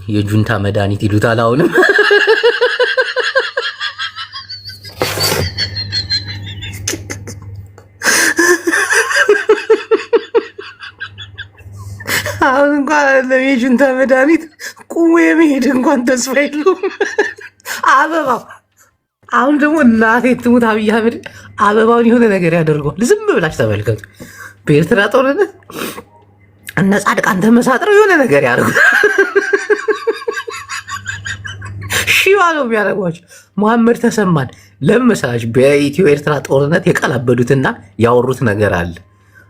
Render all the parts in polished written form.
የጁንታ መድኃኒት ይሉታል አሁንም አሁን እንኳን የጁንታ መድኃኒት ቁሙ የሚሄድ እንኳን ተስፋ የለውም። አበባው አሁን ደግሞ እናቴ ትሙት አብይ አህመድ አበባውን የሆነ ነገር ያደርገዋል። ዝም ብላችሁ ተመልከቱ። በኤርትራ ጦርነት እነ ጻድቃን ተመሳጥረው የሆነ ነገር ያደርጉ ሺዋ ነው የሚያደርጓቸው። መሐመድ ተሰማን ለመሳጅ በኢትዮ ኤርትራ ጦርነት የቀላበዱትና ያወሩት ነገር አለ።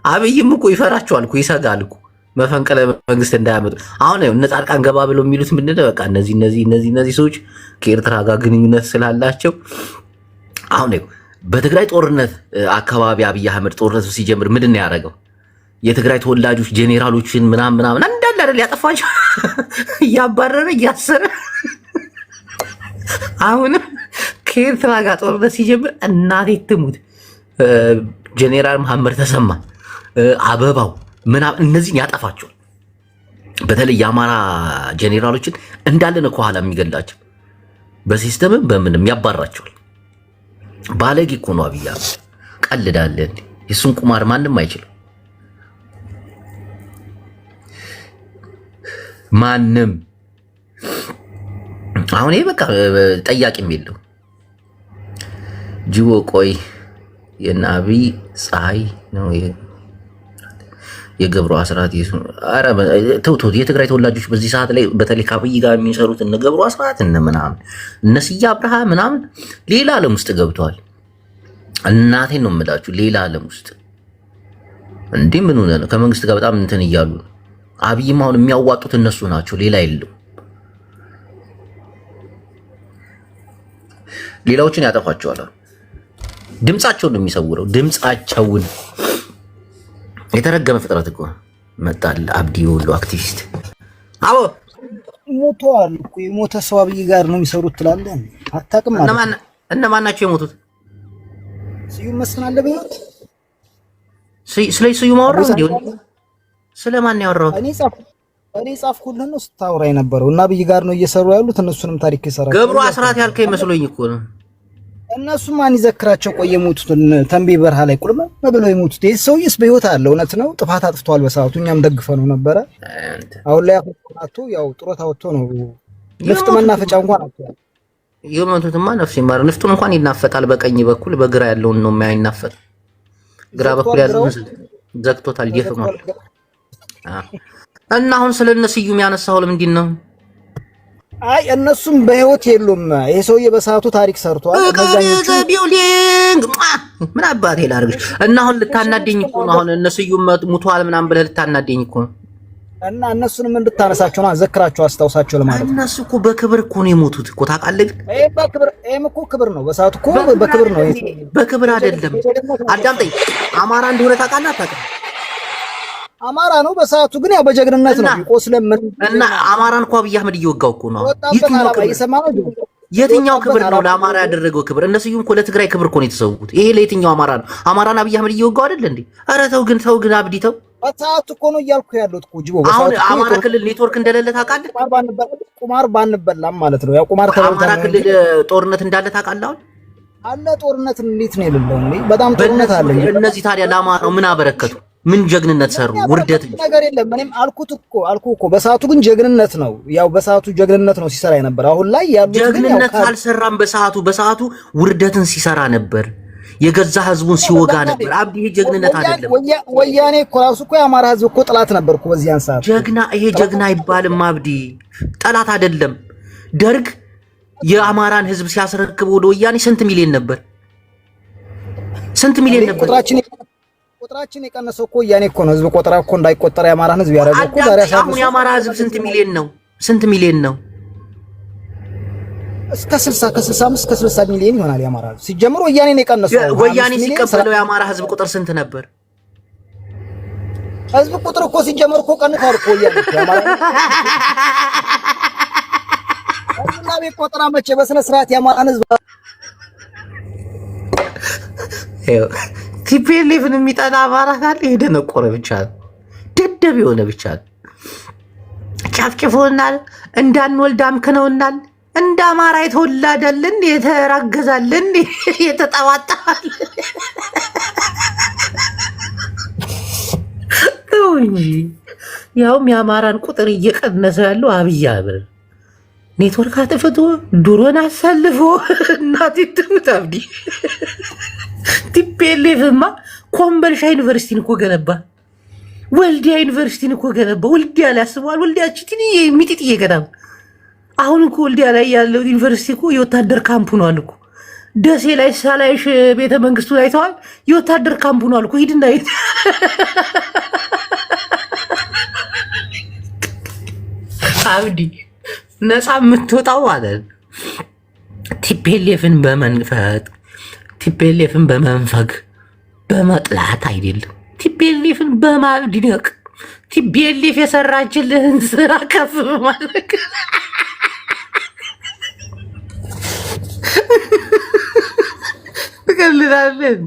አብይም እኮ ይፈራቸዋል እኮ ይሰጋል እኮ መፈንቅለ መንግስት እንዳያመጡ። አሁን እነ ጻድቃን ገባ ብለው የሚሉት ምንድነው? በቃ እነዚህ ሰዎች ከኤርትራ ጋር ግንኙነት ስላላቸው አሁን በትግራይ ጦርነት አካባቢ አብይ አህመድ ጦርነቱ ሲጀምር ምንድን ነው ያደረገው? የትግራይ ተወላጆች ጄኔራሎችን ምናምን እንዳለ አይደል ያጠፋቸው እያባረረ እያሰረ። አሁንም ከኤርትራ ጋር ጦርነት ሲጀምር እናቴ ትሙት ጄኔራል መሐመድ ተሰማ አበባው ምናምን እነዚህን ያጠፋቸዋል። በተለይ የአማራ ጄኔራሎችን እንዳለን ከኋላ የሚገላቸው በሲስተምም በምንም ያባራቸዋል። ባለጌ እኮ ነው አብይ አህመድ። ቀልዳለ እንዴ? የሱን ቁማር ማንም አይችልም። ማንም አሁን ይሄ በቃ ጠያቂም የለው። ጅቦ ቆይ የና አብይ ፀሐይ ነው የገብሩ አስራት ተውት። የትግራይ ተወላጆች በዚህ ሰዓት ላይ በተለይ ከአብይ ጋር የሚሰሩት እነ ገብሩ አስራት እነ ምናምን እነ ስዬ አብርሃ ምናምን ሌላ ዓለም ውስጥ ገብተዋል። እናቴን ነው የምላችሁ፣ ሌላ ዓለም ውስጥ እንዴ! ምን ሆነ ነው? ከመንግስት ጋር በጣም እንትን እያሉ ነው። አብይም አሁን የሚያዋጡት እነሱ ናቸው፣ ሌላ የለም። ሌላዎችን ያጠፋቸዋል። ድምጻቸውን ነው የሚሰውረው። ድምጻቸውን የተረገመ ፍጥረት እኮ መጣል። አብዲ ወሎ አክቲቪስት አዎ ሞቷል እኮ። የሞተ ሰው አብይ ጋር ነው የሚሰሩት ትላለህ። አታውቅም ማለት እነማን ናቸው የሞቱት? ስዩም መስፍን አለ በህይወት። ስለ ስዩም አወራሁ እንዴ? ስለማን ነው ያወራሁት? እኔ ጻፍኩልህ ነው ስታወራ የነበረው እና አብይ ጋር ነው እየሰሩ ያሉት። እነሱንም ታሪክ ይሰራል። ገብሩ አስራት ያልከኝ መስሎኝ እኮ ነው። እነሱ ማን ይዘክራቸው? ቆይ የሞቱትን ተንቤ በረሃ ላይ ቁልም ብለው የሞቱት ይሄ ሰውዬስ በህይወት አለ። እውነት ነው ጥፋት አጥፍቷል በሰዓቱ። እኛም ደግፈነው ነበረ። አሁን ላይ አጥቶ ያው ጡረታ ወጥቶ ነው ንፍጥ መናፈጫ እንኳን አጥቷል። የሞቱትማ ነፍስ ይማር። ንፍጡን እንኳን ይናፈጣል። በቀኝ በኩል በግራ ያለውን ነው የማይናፈጥ። ግራ በኩል ያለውን ዘግቶታል፣ ይፈማል። እና አሁን ስለነ ስዩም ያነሳው ለምንድን ነው? አይ እነሱም በህይወት የሉም። ይሄ ሰውዬ በሰዓቱ ታሪክ ሰርቷል። ምን አባቴ ላድርግሽ? እና አሁን ልታናደኝ እኮ ነው። አሁን እነ ስዩም ሙቷል ምናምን ብለህ ልታናደኝ እኮ ነው። እና እነሱንም እንድታነሳቸውና ዘክራቸው አስታውሳቸው ለማለት ነው። እነሱ እኮ በክብር እኮ ነው የሞቱት እኮ ታውቃለህ። ይሄም እኮ ክብር ነው። በሰዓቱ እኮ በክብር ነው። በክብር አይደለም። አዳምጠኝ። አማራ እንደሆነ ታውቃለህ አታውቅም? አማራ ነው በሰዓቱ ግን ያው በጀግንነት ነው ይቆስለም እና አማራን እኮ አብይ አህመድ እየወጋው እኮ ነው። የትኛው ክብር ነው ለአማራ ያደረገው ክብር? እነሱም እኮ ለትግራይ ክብር እኮ ነው የተሰዉት። ይሄ ለየትኛው አማራ ነው? አማራን አብይ አህመድ እየወጋው አይደል እንዴ? ኧረ ተው ግን አብዲ ተው። በሰዓቱ እኮ ነው እያልኩ ያለሁት እኮ ጅቦ። አሁን አማራ ክልል ኔትወርክ እንደሌለ ታውቃለህ? ቁማር ባንበላም ማለት ነው። ያው ቁማር ተበልተን አማራ ክልል ጦርነት እንዳለ ታውቃለህ? አሁን አለ ጦርነት እንዴት ነው የሌለው? በጣም ጦርነት አለ። እነዚህ ታዲያ ለአማራው ምን አበረከቱ? ምን ጀግንነት ሰሩ? ውርደት ነገር የለም። እኔም አልኩህ እኮ በሰዓቱ ግን ጀግንነት ነው። ያው በሰዓቱ ጀግንነት ነው ሲሰራ ነበር። አሁን ላይ ያሉት ጀግንነት አልሰራም። በሰዓቱ ውርደትን ሲሰራ ነበር። የገዛ ህዝቡን ሲወጋ ነበር። አብዲ ይሄ ጀግንነት አይደለም። ወያኔ እኮ ራሱ እኮ የአማራ ህዝብ እኮ ጠላት ነበር እኮ በዚያን ሰዓት። ይሄ ጀግና አይባልም። አብዲ ጠላት አይደለም። ደርግ የአማራን ህዝብ ሲያስረክብ ወደ ወያኔ ስንት ሚሊዮን ነበር? ቁጥራችን የቀነሰው እኮ ወያኔ እኮ ነው። ህዝብ ቆጠራ እኮ እንዳይቆጠር የአማራን ህዝብ ያደረገው እኮ ዛሬ አሁን የአማራ ህዝብ ስንት ሚሊዮን ነው? እስከ 60 ከ65 እስከ 60 ሚሊዮን ይሆናል የአማራ ህዝብ። ሲጀምር ወያኔ ነው የቀነሰው። ወያኔ ሲቀበለው የአማራ ህዝብ ቁጥር ስንት ነበር? ህዝብ ቁጥር እኮ ሲጀምር እኮ ቀንሷል እኮ ወያኔ የአማራ ህዝብ ላይ ቆጠራ መቼ በስነ ስርዓት የአማራን ህዝብ ቲፒኤልኤፍን የሚጠላ አማራ ካለ የደነቆረ ብቻ ነው፣ ደደብ የሆነ ብቻ ነው። ጨፍጭፎናል፣ እንዳንወልድ አምክነውናል። እንደ አማራ የተወላደልን የተራገዛልን የተጠዋጣል እንጂ ያውም የአማራን ቁጥር እየቀነሰ ያለው አብይ አህመድ ኔትወርክ አጥፍቶ ድሮን አሳልፎ እናቴ ትሙት አብዲ ቲፔሌፍማ ኮምቦልቻ ዩኒቨርሲቲን እኮ ገነባ። ወልዲያ ዩኒቨርሲቲን እኮ ገነባ። ወልዲያ ላይ አስበዋል። ወልዲያችን ሚጢጥዬ ገዳም አሁን እኮ ወልዲያ ላይ ያለው ዩኒቨርሲቲ እኮ የወታደር ካምፕ ሆኗል እኮ። ደሴ ላይ ሳላይሽ ቤተ መንግስቱ አይተዋል። የወታደር ካምፕ ሆኗል እኮ። ሂድና ሂድ አብዲ ነፃ የምትወጣው ማለት ቲፔሌፍን በመንፈቅ ቲፔሌፍን በመንፈግ በመጥላት አይደለም። ቲፔሌፍን በማድነቅ ቲፔሌፍ የሰራችልህን ስራ ከፍ በማድረግ ትቀልዳለን።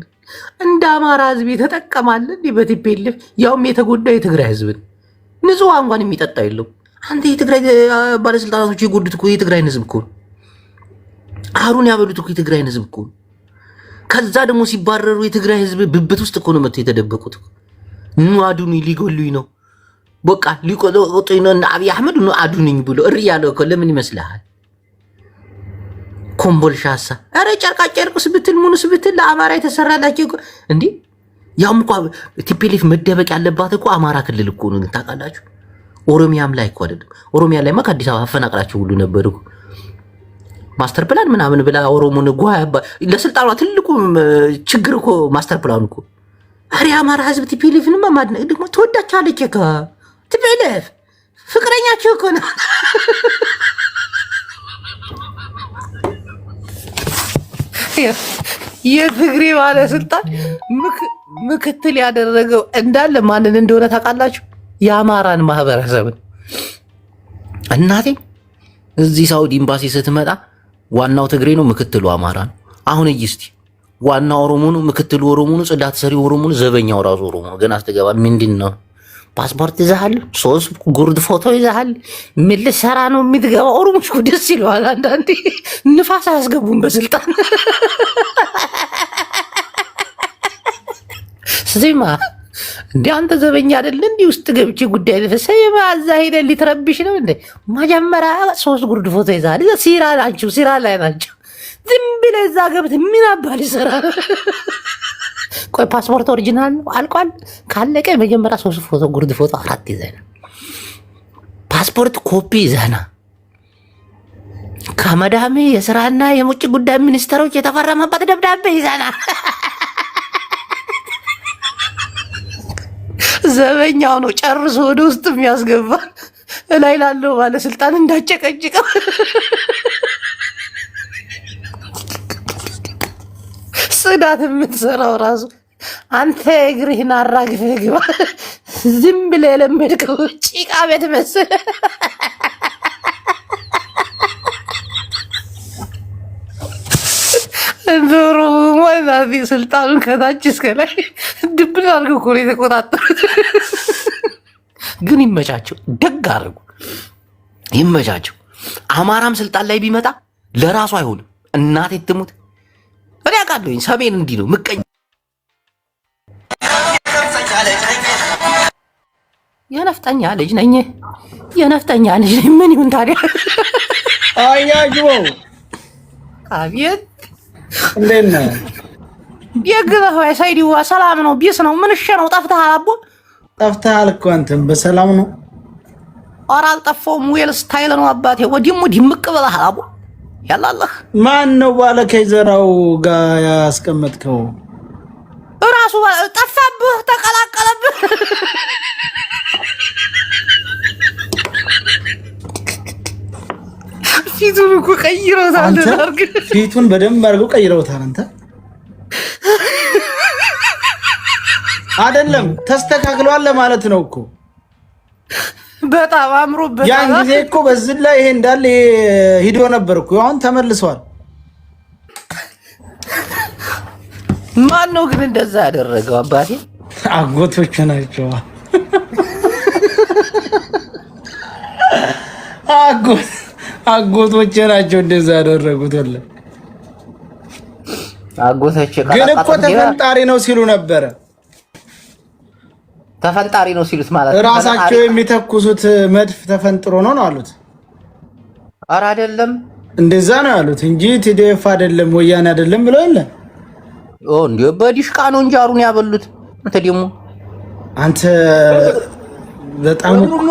እንደ አማራ ህዝብ የተጠቀማለን እንዲህ በቲፔሌፍ ያውም የተጎዳ የትግራይ ህዝብን ንጹህ እንኳን የሚጠጣ የለው። አንተ የትግራይ ባለስልጣናቶች የጎዱት እኮ የትግራይን ህዝብ እኮ አሩን ያበሉት እኮ የትግራይን ህዝብ እኮ። ከዛ ደግሞ ሲባረሩ የትግራይ ህዝብ ብብት ውስጥ እኮ ነው መጥተው የተደበቁት። ኑ አዱኒ ሊጎሉኝ ነው በቃ ሊቆጡኝ ነው እና አብይ አህመድ ኑ አዱኒኝ ብሎ እሪ ያለው እኮ ለምን ይመስልሃል? ኮምቦልቻሳ አረ ጨርቃ ጨርቁስ ብትል ሙኑስ ብትል ለአማራ የተሰራላችሁ እንዴ? ያውም እኮ ቲፔሌፍ መደበቅ ያለባት እኮ አማራ ክልል እኮ ነው ታውቃላችሁ። ኦሮሚያም ላይ እኮ አይደለም። ኦሮሚያ ላይማ ከአዲስ አበባ አፈናቅላችሁ ሁሉ ነበር እኮ ማስተር ፕላን ምናምን ብላ ኦሮሞን ለስልጣኗ ትልቁ ችግር እኮ ማስተር ፕላን እኮ። አረ አማራ ህዝብ ቲፔሌፍንማ ማድነቅ ደግሞ ትወዳቻለች እኮ ቲፔሌፍ ፍቅረኛችሁ እኮ ነው። የትግሬ ባለስልጣን ምክትል ያደረገው እንዳለ ማንን እንደሆነ ታውቃላችሁ? የአማራን ማህበረሰብን። እናቴ እዚህ ሳውዲ ኤምባሲ ስትመጣ ዋናው ትግሬ ነው፣ ምክትሉ አማራ ነው። አሁን እስቲ ዋናው ኦሮሞ ነው፣ ምክትሉ ኦሮሞ ነው፣ ጽዳት ሰሪ ኦሮሞ ነው፣ ዘበኛው ራሱ ኦሮሞ ነው። ግን አስተገባ ምንድን ነው ፓስፖርት ይዘሃል፣ 3 ጉርድ ፎቶ ይዘሃል፣ ምን ልትሰራ ነው የምትገባ? ኦሮሞች እኮ ደስ ይለዋል አንዳንዴ ንፋስ አያስገቡም በስልጣን ስማ እንዴ አንተ ዘበኛ አይደል እንዴ? ውስጥ ገብቼ ጉዳይ ለፈሰየማ እዛ ሄደ ሊትረብሽ ነው እንዴ? መጀመሪያ 3 ጉርድ ፎቶ ይዛል። ሲራ ላይ ናቸው። ዝም ብለህ እዛ ገብተህ ምን አባል ይሰራል? ቆይ ፓስፖርት ኦሪጂናል ነው አልቋል። ካለቀ መጀመሪያ 3 ፎቶ ጉርድ ፎቶ 4 ይዘና ፓስፖርት ኮፒ ይዘና ከመዳሜ የስራና የውጭ ጉዳይ ሚኒስትሮች የተፈረመበት ደብዳቤ ይዘና ዘበኛው ነው ጨርሶ ወደ ውስጥ የሚያስገባ ላይ ላለው ባለስልጣን እንዳጨቀጭቀው ጽዳት የምትሰራው ራሱ አንተ እግርህን አራግፈህ ግባ። ዝም ብለህ የለመድከው ጭቃ ቤት መሰለህ። ዶሮ ማለት ስልጣኑን ከታች እስከ ላይ ድብል አድርገው እኮ ነው የተቆጣጠሩት። ግን ይመቻቸው፣ ደግ አድርጉ፣ ይመቻቸው። አማራም ስልጣን ላይ ቢመጣ ለራሱ አይሆንም። እናቴ ትሙት እኔ አውቃለሁኝ። ሰሜን እንዲህ ነው ምቀኝ። የነፍጠኛ ልጅ ነኝ፣ የነፍጠኛ ልጅ ነኝ። ምን ይሁን ታዲያ? አያጅቦ አቤት እንዴት ነህ? የግዛው ሳይዲዋ ሰላም ነው? ቢስ ነው? ምን እሺ ነው? ጠፍተሃል አቦ? ጠፍተሃል እኮ አንተም በሰላም ነው? ኧረ አልጠፋሁም። ዌል ስታይል ነው አባቴ። ወዲሙ ድምቅ ብለሃል አቦ። ያላልህ ማን ነው ባለ ከይዘራው ጋር ያስቀመጥከው? እራሱ ጠፋብህ፣ ተቀላቀለብህ። ፊቱን እኮ ቀይረውታል። ፊቱን በደንብ አድርገው ቀይረውታል። አንተ አይደለም ተስተካክሏል ለማለት ነው እኮ። በጣም አምሮበታል። ያን ጊዜ እኮ በዚህ ላይ ይሄ እንዳለ ሂዶ ነበር እኮ። አሁን ተመልሷል። ማን ነው ግን እንደዛ ያደረገው? አባቴ አጎቶቹ ናቸው። አጎቶቼ ናቸው እንደዛ ያደረጉት። ወለ አጎቶቼ ግን እኮ ተፈንጣሪ ነው ሲሉ ነበረ። ተፈንጣሪ ነው ሲሉት ማለት ራሳቸው የሚተኩሱት መድፍ ተፈንጥሮ ነው አሉት። ኧረ አይደለም እንደዛ ነው ያሉት እንጂ ቲዲኤፍ አይደለም ወያኔ አይደለም ብለው የለ። እንዴ በዲሽቃ ነው እንጂ አሩን ያበሉት። አንተ ደግሞ አንተ በጣም እግሩም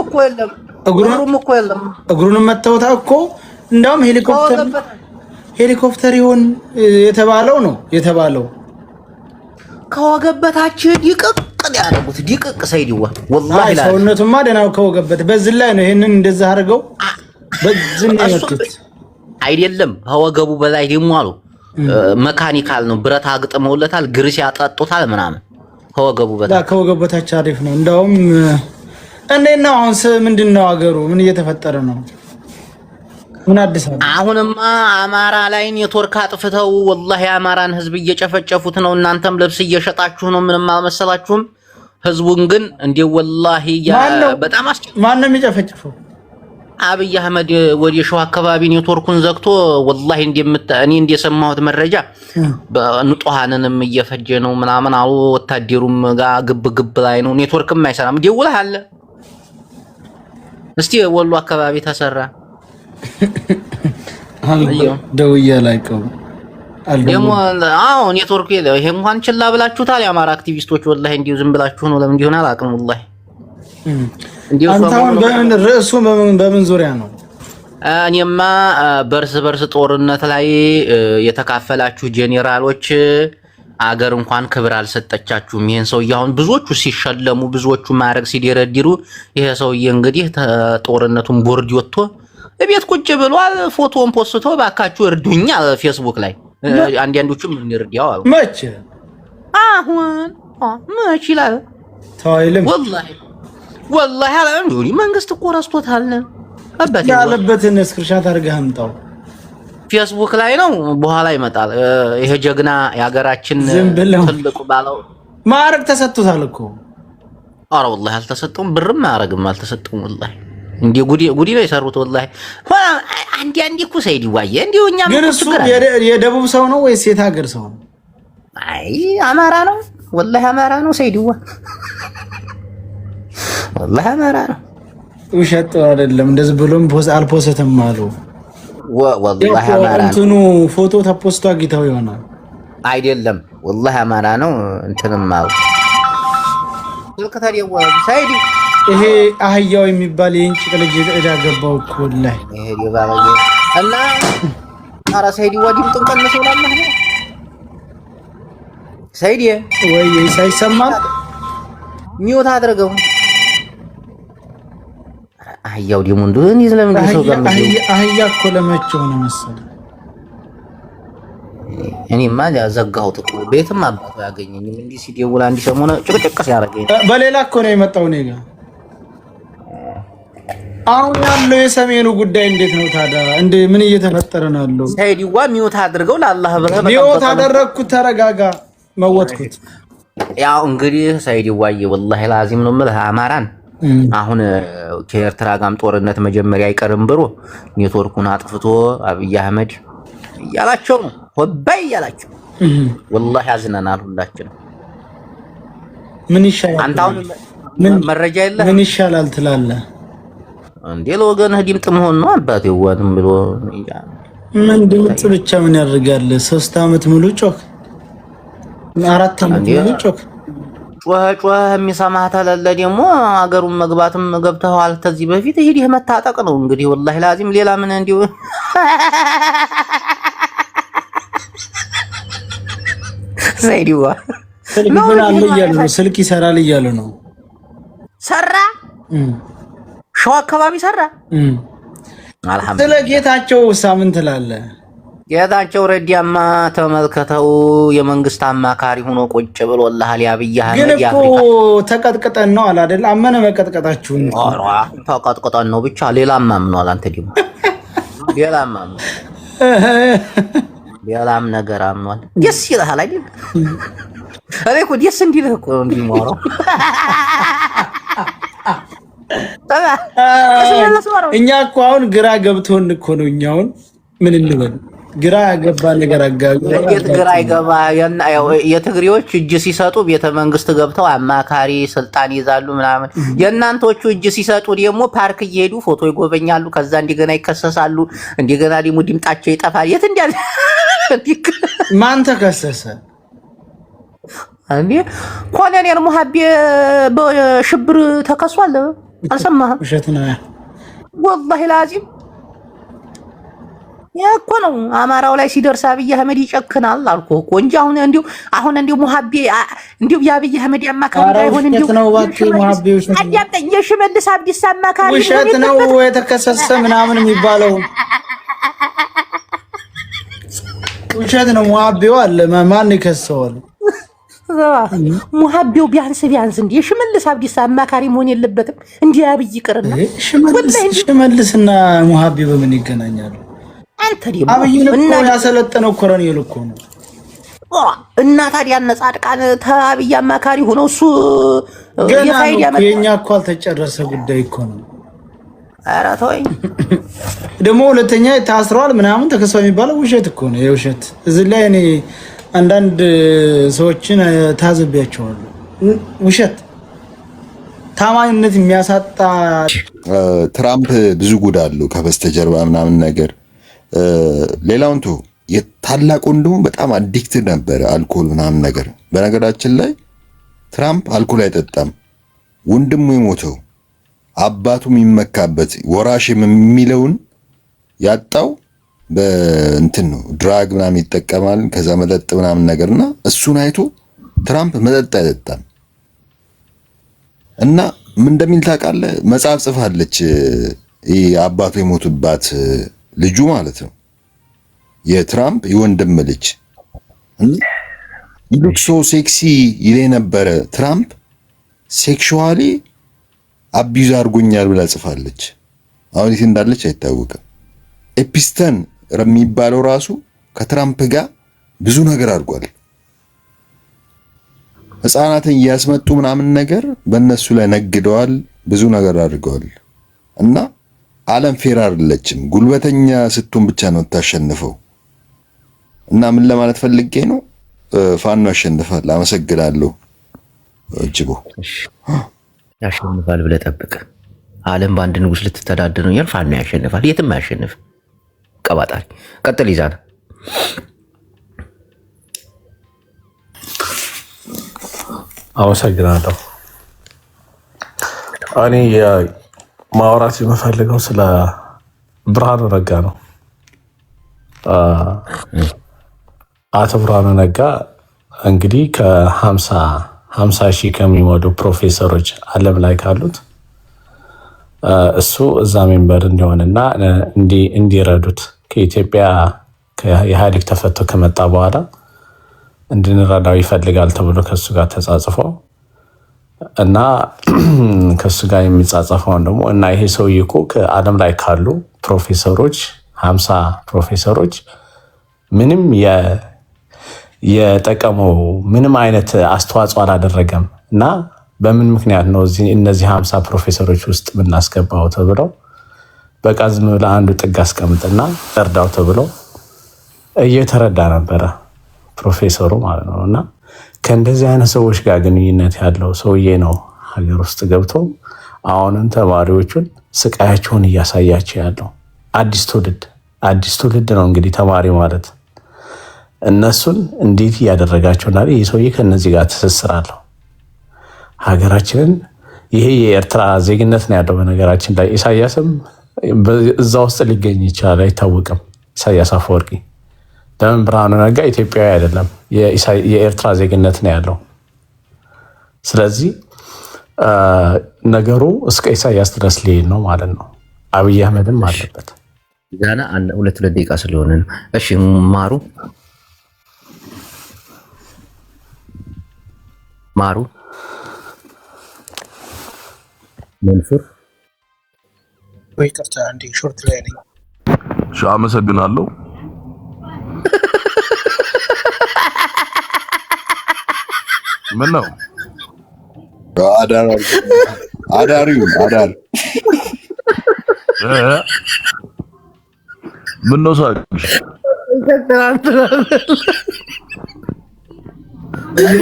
እኮ የለም እግሩንም መተውታ እኮ እንዳውም ሄሊኮፕተር ይሆን የተባለው ነው የተባለው። ከወገበታች ዲቅቅ ያደረጉት ዲቅቅ ሰይድዋ ወላሂ ሰውነቱማ ደህናው ከወገበት በዚህ ላይ ነው። ይሄንን እንደዛ አድርገው በዚህ ነው የመጡት አይደለም። ከወገቡ በላይ ደግሞ አሉ መካኒካል ነው ብረት አግጥመውለታል። ግርስ ያጠጡታል ምናምን ከወገቡ በታች አሪፍ ነው። እንዳውም እንዴት ነው አሁን ምንድነው አገሩ ምን እየተፈጠረ ነው? ምን አዲስ አበባ አሁንማ አማራ ላይ ኔትወርክ አጥፍተው ወላሂ አማራን ህዝብ እየጨፈጨፉት ነው። እናንተም ልብስ እየሸጣችሁ ነው። ምንም አልመሰላችሁም። ህዝቡን ግን እንደ ወላሂ በጣም ማን ነው የሚጨፈጭፈው? አብይ አህመድ ወደ ሸዋ አካባቢ ኔትወርኩን ዘግቶ ወላሂ እኔ እንደሰማሁት መረጃ በንጡሃንንም እየፈጀ ነው ምናምን አሉ። ወታደሩም ጋር ግብ ላይ ነው። ኔትወርክም አይሰራም። ደውለህ አለ እስቲ ወሎ አካባቢ ተሰራ ደውዬ ላይቀው ደሞ ኔትወርክ ይሄ እንኳን ችላ ብላችሁታል። የአማራ አክቲቪስቶች ወላሂ እንዲሁ ዝም ብላችሁ ነው። ለምን እንዲሆነ አላውቅም ወላሂ። አንተውን ርዕሱ በምን ዙሪያ ነው? እኔማ በርስ ጦርነት ላይ የተካፈላችሁ ጄኔራሎች አገር እንኳን ክብር አልሰጠቻችሁም። ይሄን ሰውዬ አሁን ብዙዎቹ ሲሸለሙ ብዙዎቹ ማዕረግ ሲደረድሩ ይሄ ሰውዬ እንግዲህ ጦርነቱን ቦርድ ወጥቶ እቤት ቁጭ ብሏል። ፎቶውን ፖስቶ ባካችሁ እርዱኛ ፌስቡክ ላይ አንዳንዶቹም እንርዳው አሉ። መቼ አሁን መቼ ይላል ታይልም ወላሂ አላም ጆሪ መንግስት እኮ ረስቶታል። አባቴ ያለበትን ስክሪንሻት አድርገህ አምጣው። ፌስቡክ ላይ ነው በኋላ ይመጣል። ይሄ ጀግና ያገራችን ትልቁ ባለው ማዕረግ ተሰጥቶታል እኮ። ኧረ ወላሂ አልተሰጠውም። ብርም ማዕረግም አልተሰጠውም ወላሂ። እንዴ ጉዲ ነው የሰሩት ወላሂ። አንዴ እኮ ሰይድ ዋየ እንዴው እኛም ግን እሱ የደቡብ ሰው ነው ወይስ የት ሀገር ሰው ነው? አይ አማራ ነው ወላሂ አማራ ነው ሰይድዋ ወላሂ አማራ ነው። ውሸት አይደለም። እንደዚህ ብሎም አልፖስትም አሉ። ወላሂ አማራ ነው። እንትኑ ፎቶ ተፖስቶ አግኝተው ይሆናል። አይደለም ወላሂ አማራ ነው። እንትንም አሉ ልከታዲው ሰይድ ይሄ አህያው የሚባል የእንጭቅ ልጅ እዳ ገባው እኮ ወላሂ። ይሄ ይባላል እና አራ ሰይድ ወዲም ጥንቀን ነው ማለት ነው። ሰይድ ወይ ሳይሰማል ሚውት አድርገው። አህያው ደግሞ እንደሆነ ይዝለምን ሰው ጋር አህያ እኮ ለመቼው ነው መሰለኝ። እኔማ ያዘጋሁት እኮ ቤትም አባቱ ያገኘኝ እንዲህ ሲደውል አንድ ሰሞን ጭቅጭቅ ያደርገኝ በሌላ እኮ ነው የመጣው እኔ ጋር። አሁን ያለው የሰሜኑ ጉዳይ እንዴት ነው ታዲያ? ምን እየተፈጠረ ነው ያለው? ሰይድዋ ሚውት አድርገው ለአላህ ብለህ ሚውት አደረግኩት። ተረጋጋ። መወጥኩት። ያው እንግዲህ ሰይድዋዬ ወላሂ ላዚም ነው የምልህ አማራን አሁን ከኤርትራ ጋርም ጦርነት መጀመሪያ አይቀርም ብሎ ኔትወርኩን አጥፍቶ አብይ አህመድ እያላቸው ነው ወባይ እያላቸው ወላሂ አዝነናል ሁላችን። ምን ይሻላል? አንተ አሁን መረጃ የለህ? ምን ይሻላል ትላለህ? እንዴ ለወገንህ ድምፅ መሆን ነው አባቴ። ወንም ብሎ ምን ድምፅ ብቻ ምን ያደርጋል? 3 አመት ሙሉ ጮክ፣ 4 አመት ሙሉ ጮክ ጮህ የሚሰማህ ተለለ ደግሞ አገሩን መግባትም ገብተዋል። ከዚህ በፊት ሄደህ መታጠቅ ነው እንግዲህ ወላሂ ላዚም ሌላ ምን እንዲሁ ሰይድዋ ምን አለ እያሉ ነው። ስልክ ይሰራል እያሉ ነው። ሰራ ሸዋ አካባቢ ሰራ። አልሐምዱሊላህ። ስለ ጌታቸው ሳምንት ላለ ጌታቸው ረዲያማ ተመልከተው የመንግስት አማካሪ ሆኖ ቁጭ ብሎልሃል። ያብይ አህመድ ግን እኮ ተቀጥቀጠን ነው አለ አይደል? አመነ መቀጥቀጣችሁን ነው። ኧረ ተቀጥቀጠን ነው ብቻ ሌላም አምኗል። አንተ ደግሞ ሌላም ነገር አምኗል። ደስ ይልሃል አይደል? እኔ እኮ ደስ እንዲልህ እኮ እንዲሞራው እኛ እኮ አሁን ግራ ገብቶን እኮ ነው። እኛውን ምን እንበል ግራ ያገባ ነገር አጋቢ እንዴት ግራ ይገባ? የትግሬዎች እጅ ሲሰጡ ቤተ መንግስት ገብተው አማካሪ ስልጣን ይዛሉ ምናምን። የእናንተዎቹ እጅ ሲሰጡ ደግሞ ፓርክ እየሄዱ ፎቶ ይጎበኛሉ። ከዛ እንደገና ይከሰሳሉ። እንደገና ደግሞ ድምጣቸው ይጠፋል። የት እንዲያለ ማን ተከሰሰ እንዴ? ኮሎኔል ሙሀቤ በሽብር ተከሷል። አልሰማህም? ውሸት ነው ወላሂ ላዚም ያኮ ነው። አማራው ላይ ሲደርስ አብይ አህመድ ይጨክናል አልኩህ እኮ እንጂ አሁን እንዲሁ ሙሀቤ እንዲሁ የአብይ አህመድ አማካሪ ባይሆን እንዲሁ ነው ባክ ሙሀቤ ውሸት ነው። የሽመልስ አብዲሳ አማካሪ ውሸት ነው የተከሰሰ ምናምን የሚባለው ውሸት ነው። ሙሀቤው አለ ማን ይከሰዋል? ሙሀቤው ቢያንስ እንደ የሽመልስ አብዲሳ አማካሪ መሆን የለበትም። እንደ አብይ ይቅርና ሽመልስና ሙሀቤ በምን ይገናኛሉ? አንተ ደግሞ አብይን እኮ ያሰለጠነው ኮሎኔል እኮ ነው። እና ታዲያ ጻድቃን ተአብይ አማካሪ ሆነው እሱ የፋይዳ የኛ እኮ አልተጨረሰ ጉዳይ እኮ ነው። ኧረ ተወኝ ደግሞ ሁለተኛ ታስሯል ምናምን ተከሰው የሚባለው ውሸት እኮ ነው። የውሸት እዚህ ላይ እኔ አንዳንድ ሰዎችን ታዘቢያቸዋለሁ። ውሸት ታማኝነት የሚያሳጣ ትራምፕ ብዙ ጉድ አለው ከበስተጀርባ ምናምን ነገር። ሌላውን ቶ የታላቅ ወንድሙ በጣም አዲክትድ ነበረ አልኮል ምናምን ነገር። በነገራችን ላይ ትራምፕ አልኮል አይጠጣም። ወንድሙ የሞተው አባቱ የሚመካበት ወራሽ የሚለውን ያጣው በእንትን ነው። ድራግ ምናምን ይጠቀማል፣ ከዛ መጠጥ ምናምን ነገርና እሱን አይቶ ትራምፕ መጠጥ አይጠጣም። እና ምን እንደሚል ታውቃለህ? መጽሐፍ ጽፋለች። አባቱ የሞቱባት ልጁ ማለት ነው የትራምፕ የወንድም ልጅ ሉክ ሶ ሴክሲ ይለ ነበረ። ትራምፕ ሴክሹዋሊ አቢዩዝ አድርጎኛል ብላ ጽፋለች። አሁን የት እንዳለች አይታወቅም። ኤፒስተን የሚባለው ራሱ ከትራምፕ ጋር ብዙ ነገር አድርጓል። ህፃናትን እያስመጡ ምናምን ነገር በእነሱ ላይ ነግደዋል፣ ብዙ ነገር አድርገዋል። እና ዓለም ፌር አይደለችም። ጉልበተኛ ስትሆን ብቻ ነው ታሸንፈው። እና ምን ለማለት ፈልጌ ነው፣ ፋኖ ያሸንፋል። አመሰግናለሁ። እጅቦ ያሸንፋል ብለህ ጠብቅ። ዓለም በአንድ ንጉስ ልትተዳደር ነው ያል ፋኖ ያሸንፋል። የትም አያሸንፍ። ቀባጣሪ ቀጥል። ይዛና አመሰግናለሁ። እኔ ማውራት የምፈልገው ስለ ብርሃኑ ነጋ ነው። አቶ ብርሃኑ ነጋ እንግዲህ ከ50 ሺህ ከሚሞሉ ፕሮፌሰሮች ዓለም ላይ ካሉት እሱ እዛ ሜምበር እንዲሆንና እንዲረዱት ከኢትዮጵያ የኢህአዴግ ተፈቶ ከመጣ በኋላ እንድንረዳው ይፈልጋል ተብሎ ከሱ ጋር ተጻጽፎ እና ከሱ ጋር የሚጻጸፈውን ደግሞ እና ይሄ ሰውዬ እኮ ከዓለም ላይ ካሉ ፕሮፌሰሮች 50 ፕሮፌሰሮች ምንም የጠቀመው ምንም አይነት አስተዋጽኦ አላደረገም እና በምን ምክንያት ነው እነዚህ 50 ፕሮፌሰሮች ውስጥ የምናስገባው ተብለው በቃ ዝም ብለህ አንዱ ጥግ አስቀምጥና እርዳው ተብለው እየተረዳ ነበረ ፕሮፌሰሩ ማለት ነው። እና ከእንደዚህ አይነት ሰዎች ጋር ግንኙነት ያለው ሰውዬ ነው ሀገር ውስጥ ገብቶ አሁንም ተማሪዎቹን ስቃያቸውን እያሳያቸው ያለው። አዲስ ትውልድ ነው እንግዲህ ተማሪ ማለት እነሱን እንዴት እያደረጋቸውና ይህ ሰውዬ ከነዚህ ጋር ትስስር አለው። ሀገራችንን ይሄ የኤርትራ ዜግነት ነው ያለው። በነገራችን ላይ ኢሳያስም እዛ ውስጥ ሊገኝ ይችላል፣ አይታወቅም። ኢሳያስ አፈወርቂ ለምን ብርሃኑ ነጋ ኢትዮጵያዊ አይደለም፣ የኤርትራ ዜግነት ነው ያለው። ስለዚህ ነገሩ እስከ ኢሳያስ ድረስ ሊሄድ ነው ማለት ነው። አብይ አህመድም አለበት። ዛና ሁለት ደቂቃ ስለሆነ ነው። እሺ ማሩ መንሱር ወይ ቅርታ አንዴ ሾርት ላይ ነኝ። አመሰግናለሁ። ምን ነው አዳር ምን ነው ሳቅሽ?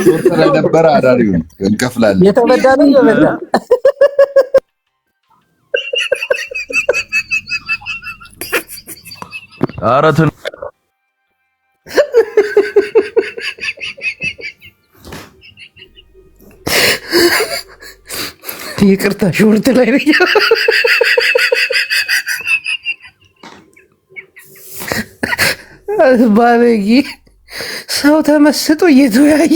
ሾርት ላይ ነበረ አዳሪውን እንከፍላለን። የተበዳ ነው የበዳ አረትን ይቅርታ ሾርት ላይ ነኝ። ባለጌ ሰው ተመስጦ እየተወያየ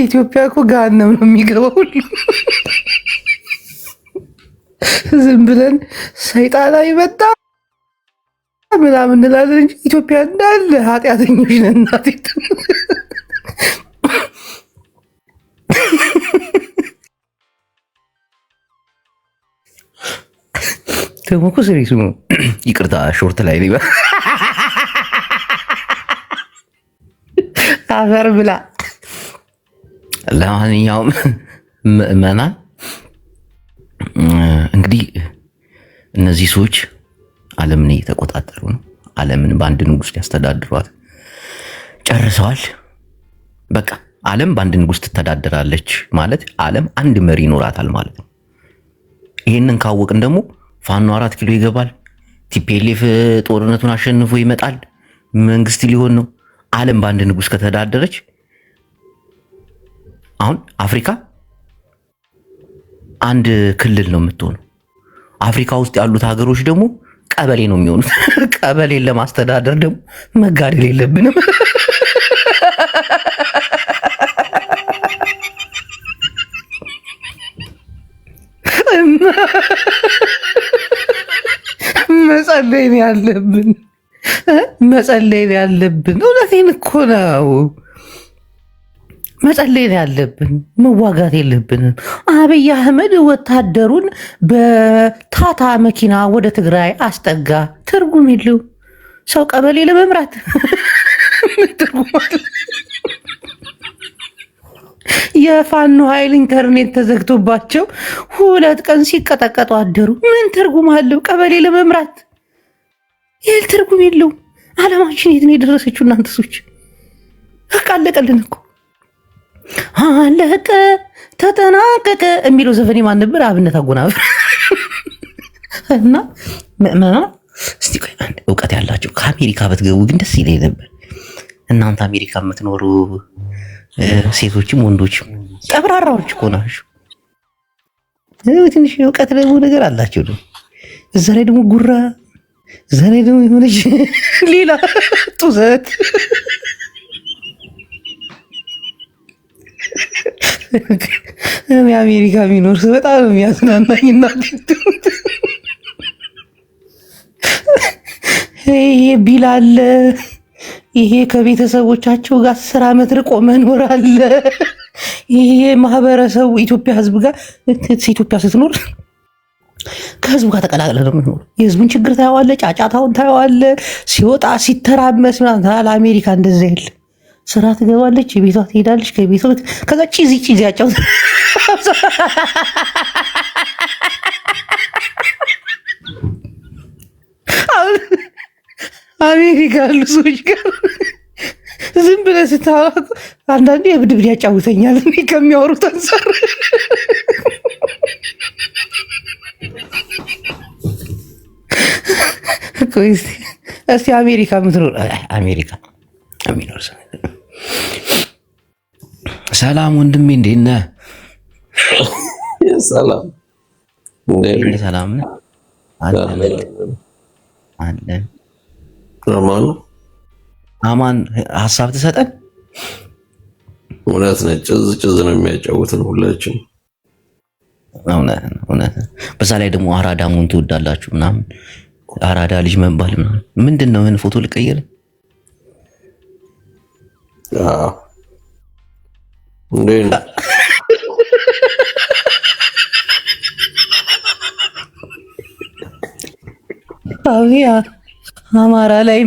ኢትዮጵያ እኮ ገሃነም ነው የሚገባው ሁሉ። ዝም ብለን ሰይጣናዊ መጣ ምናምን እንላለን እንጂ ኢትዮጵያ እንዳለ ኃጢአተኞች ነን። እናቴ ደግሞ እኮ ስሪሱ ነው። ይቅርታ ሾርት ላይ ነኝ። አፈር ብላ። ለማንኛውም ምዕመናን እንግዲህ እነዚህ ሰዎች ዓለምን እየተቆጣጠሩ ነው። ዓለምን በአንድ ንጉስ ሊያስተዳድሯት ጨርሰዋል። በቃ ዓለም በአንድ ንጉስ ትተዳደራለች ማለት ዓለም አንድ መሪ ይኖራታል ማለት ነው። ይህንን ካወቅን ደግሞ ፋኖ 4 ኪሎ ይገባል። ቲፒኤልኤፍ ጦርነቱን አሸንፎ ይመጣል። መንግስት ሊሆን ነው። ዓለም በአንድ ንጉስ ከተዳደረች አሁን አፍሪካ አንድ ክልል ነው የምትሆነው። አፍሪካ ውስጥ ያሉት ሀገሮች ደግሞ ቀበሌ ነው የሚሆኑት። ቀበሌን ለማስተዳደር ደግሞ መጋደል የለብንም። መጸለይ ነው ያለብን። መጸለይ ነው ያለብን። እውነቴን እኮ ነው። መጸለይ ነው ያለብን። መዋጋት የለብንም። አብይ አህመድ ወታደሩን በታታ መኪና ወደ ትግራይ አስጠጋ። ትርጉም የለው። ሰው ቀበሌ ለመምራት ምን ትርጉም አለ? የፋኖ ኃይል ኢንተርኔት ተዘግቶባቸው 2 ቀን ሲቀጠቀጡ አደሩ። ምን ትርጉም አለው? ቀበሌ ለመምራት ይህ ትርጉም የለው። ዓለማችን የት ነው የደረሰችው? እናንተ ሰዎች በቃ አለቀልን እኮ። አለቀ ተጠናቀቀ የሚለው ዘፈኔ ማን ነበር? አብነት አጎናፍር እና ምዕመና እስቲ ቆይ አንድ እውቀት ያላቸው ከአሜሪካ ብትገቡ ግን ደስ ይለኝ ነበር። እናንተ አሜሪካ የምትኖሩ ሴቶችም ወንዶችም ጠብራራዎች እኮ ናችሁ። ትንሽ እውቀት ደግሞ ነገር አላቸው። ደግሞ እዛ ላይ ደግሞ ጉራ፣ እዛ ላይ ደግሞ የሆነች ሌላ ጡዘት። አሜሪካ የሚኖር ሰው በጣም ነው የሚያዝናናኝ። እና ይሄ ቢል አለ፣ ይሄ ከቤተሰቦቻቸው ጋር 10 ዓመት ርቆ መኖር አለ። ይሄ ማህበረሰቡ ኢትዮጵያ ህዝብ ጋር ኢትዮጵያ ስትኖር ከህዝቡ ጋር ተቀላቅለ ነው የምትኖር። የህዝቡን ችግር ታየዋለ፣ ጫጫታውን ታየዋለ፣ ሲወጣ ሲተራመስ ምናምን። አሜሪካ እንደዛ የለ። ስራ ትገባለች፣ የቤቷ ትሄዳለች፣ ከቤቷ ከዛ ቺዚ ያጫውት። አሜሪካ ያሉ ሰዎች ጋር ዝም ብለህ ስታወራ አንዳንዴ የብድብድ ያጫውተኛል ከሚያወሩት አንፃር። እስቲ አሜሪካ ምትኖር አሜሪካ የሚኖር ሰው ሰላም ወንድሜ፣ እንዴት ነህ? ሰላም ሰላም ነህ? አለን አማን አማን። ሀሳብ ትሰጠን? እውነት ነህ። ጭዝ ነው የሚያጫውትን ሁላችን። እውነት ነው። በዛ ላይ ደግሞ አራዳ መሆን ትወዳላችሁ ምናምን። አራዳ ልጅ መባል ምናምን ምንድን ነው? ምን ፎቶ ልቀይር? እንዴት ነው? አማራ ላይ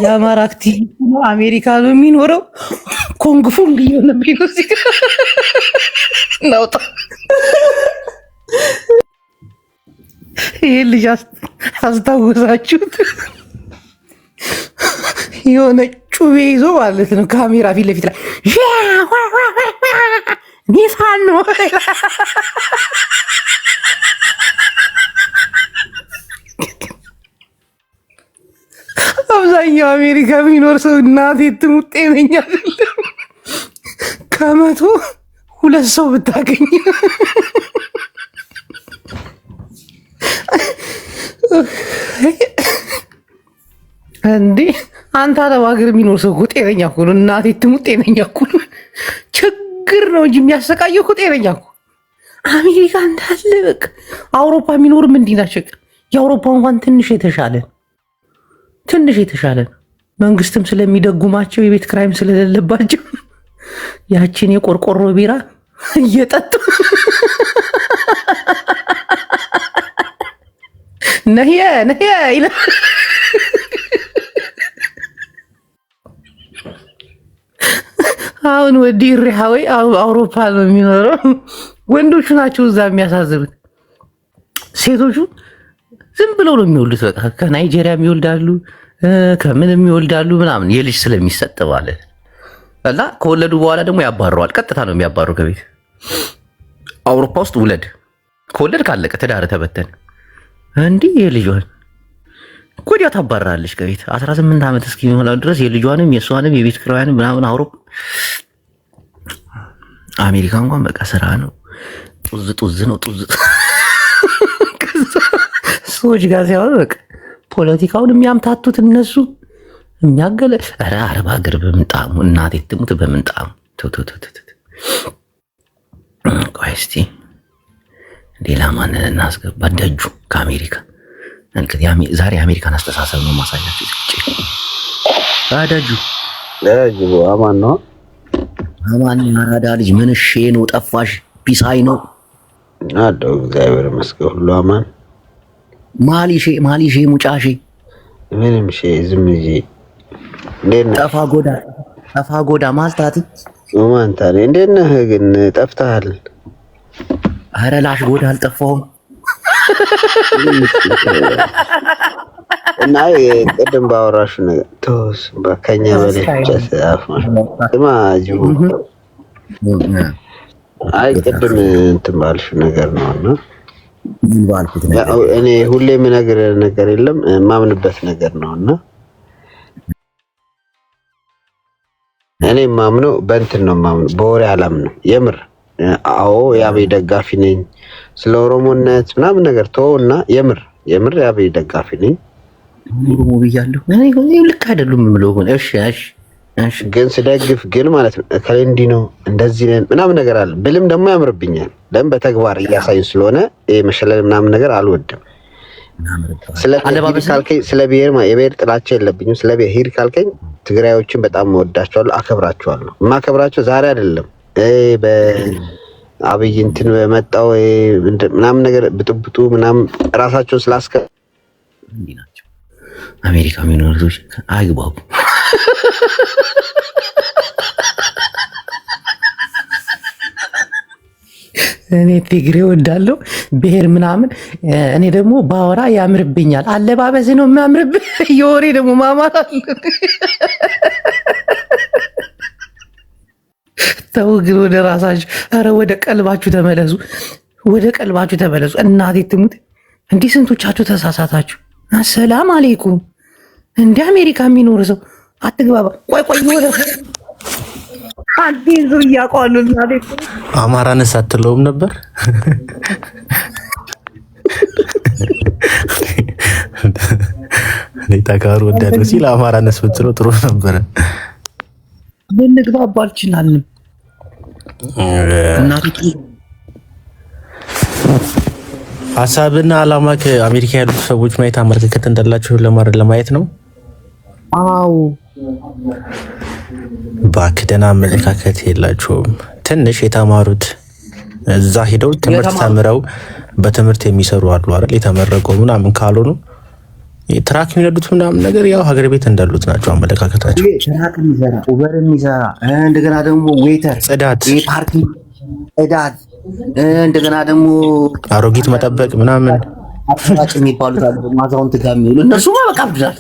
የአማራ አክቲቪቲ ነው። አሜሪካ ነው የሚኖረው። ኮንግ ፉንግ እየሆነብኝ ነው። ናውጣ ይሄ ልጅ አስታወሳችሁት? የሆነ ጩቤ ይዞ ማለት ነው ካሜራ ፊት ለፊት ላይ ኒፋን ነው። አብዛኛው አሜሪካ የሚኖር ሰው እናቴ ትሙት ጤነኛ አይደለም። ከመቶ 2 ሰው ብታገኝ እንዴ አንተ አረብ ሀገር የሚኖር ሰው እኮ ጤነኛ እኮ ነው። እናቴ ትሙት ጤነኛ እኮ ነው። ችግር ነው እንጂ የሚያሰቃየው እኮ ጤነኛ እኮ። አሜሪካ እንዳለ በቃ አውሮፓ የሚኖርም እንዲህ ናቸው። የአውሮፓ እንኳን ትንሽ የተሻለ መንግስትም ስለሚደጉማቸው የቤት ክራይም ስለሌለባቸው ያችን የቆርቆሮ ቢራ እየጠጡ ነህየ ይላል። አሁን ወዲህ ሪሃዊ አውሮፓ ነው የሚኖረው። ወንዶቹ ናቸው እዛ የሚያሳዝኑት። ሴቶቹ ዝም ብለው ነው የሚወልዱት። በቃ ከናይጄሪያም ይወልዳሉ፣ ከምንም ይወልዳሉ ምናምን የልጅ ስለሚሰጥ ማለት እና ከወለዱ በኋላ ደግሞ ያባረዋል። ቀጥታ ነው የሚያባሩ ከቤት። አውሮፓ ውስጥ ውለድ፣ ከወለድ ካለቀ ትዳር ተበተን። እንዲህ የልጇን ወዲያው ታባራለች ከቤት 18 ዓመት እስኪሞላው ድረስ የልጇንም የእሷንም የቤት ኪራዩንም ምናምን። አውሮፓ አሜሪካ እንኳን በቃ ስራ ነው። ጡዝ ነው። ሰዎች ጋር ሲያወሩ በቃ ፖለቲካውን የሚያምታቱት እነሱ የሚያገለ አረብ ሀገር በምንጣሙ እናቴ ትሙት በምንጣሙ። ቆይ እስቲ ሌላ ማንን እናስገባ? ደጁ ከአሜሪካ ዛሬ የአሜሪካን አስተሳሰብ ነው ማሳያችሁ። ደጁ አማን ነው። አማን ያራዳ ልጅ ምን እሺ ነው ጠፋሽ? ፒሳይ ነው አለው። እግዚአብሔር ይመስገን ሁሉ አማን። ማሊሼ ሙጫሼ ምንም ሼ ዝም እንጂ እንዴት ነህ? ጠፋ ጎዳ ማልታቲ ማንታ እንዴት ነህ? ግን ጠፍተሃል። ኧረ ላሽ ጎዳ አልጠፋሁም። እና ቅድም ባወራሹ ነገር ተወስ በከኛ በላይ ስማ ጅቡ ቅድም እንትን ባልሹ ነገር ነውና እኔ ሁሌ የምነግርህ ነገር የለም የማምንበት ነገር ነውና እኔ የማምነው በእንትን ነው የማምነው፣ በወሬ አላምነው። የምር አዎ የአብይ ደጋፊ ነኝ። ስለ ኦሮሞነት ምናምን ነገር ተወውና የምር የአብይ ደጋፊ ነኝ። ኦሮሞ ብያለሁ እኔ ልክ አይደሉም የምለው ግን እሺ ግን ስደግፍ ግን ማለት ነው እከሌ እንዲህ ነው እንደዚህ ነን ምናምን ነገር አለ ብልም ደግሞ ያምርብኛል። ለምን በተግባር እያሳዩ ስለሆነ ይሄ መሸለል ምናምን ነገር አልወድም። ስለ ብሔር የብሔር ጥላቻ የለብኝም። ስለ ብሔር ካልከኝ ትግራዮችን በጣም እወዳቸዋለሁ፣ አከብራቸዋለሁ። የማከብራቸው ዛሬ አይደለም በአብይ እንትን በመጣው ምናምን ነገር ብጥብጡ ምናምን ራሳቸውን ስላስከ እንዲህ ናቸው። አሜሪካ የሚኖሩ ልጆች አይግባቡ። እኔ ትግሬ ወዳለሁ ብሔር ምናምን። እኔ ደግሞ ባወራ ያምርብኛል። አለባበስ ነው የሚያምርብህ፣ የወሬ ደግሞ ማማር አለ። ተው ግን ወደ ራሳችሁ፣ ኧረ ወደ ቀልባችሁ ተመለሱ፣ እናቴ ትሙት። እንዲህ ስንቶቻችሁ ተሳሳታችሁ? አሰላም አሌይኩም። እንደ አሜሪካ የሚኖር ሰው አትግባባ። ቆይ ወደ አንዴ ሰው እያቋሉ እናቴ አማራንስ አትለውም ነበር? ተጋሩ ወዳዱ ሲል አማራንስ ብትለው ጥሩ ነበረ። ልንግባባ አልችልም። እናቴ ሀሳብና አላማ ከአሜሪካ ያሉት ሰዎች ማየት አመለካከት እንዳላችሁ ለማየት ነው። አዎ ባክደና አመለካከት የላቸውም። ትንሽ የተማሩት እዛ ሄደው ትምህርት ተምረው በትምህርት የሚሰሩ አሉ አይደል? የተመረቁ ምናምን ካልሆኑ ትራክ የሚነዱት ምናምን ነገር ያው ሀገር ቤት እንዳሉት ናቸው አመለካከታቸው። ትራክ የሚሰራ ኡበር የሚሰራ እንደገና ደግሞ ዌተር፣ ጽዳት፣ ፓርኪንግ ጽዳት፣ እንደገና ደግሞ አሮጊት መጠበቅ ምናምን አጥራጭ የሚባሉት አሉ ማዛውን ትጋሚሉ እነሱ በቃ ብዛት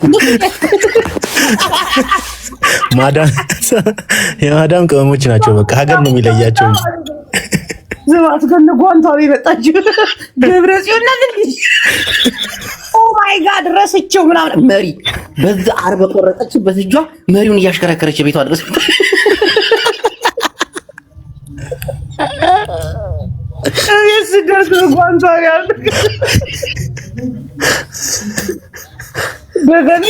የማዳም ቅመሞች ናቸው። በቃ ሀገር ነው የሚለያቸው። ዝማት ገነ ጓንታው ይመጣችሁ ገብረ ጽዮን ለምን ኦ ማይ ጋድ ረስቸው ምናምን መሪ በዛ አርበ ቆረጠች በትጇ መሪውን እያሽከረከረች ቤቷ ድረስ የስደት ጓንታው ያለ በገኒ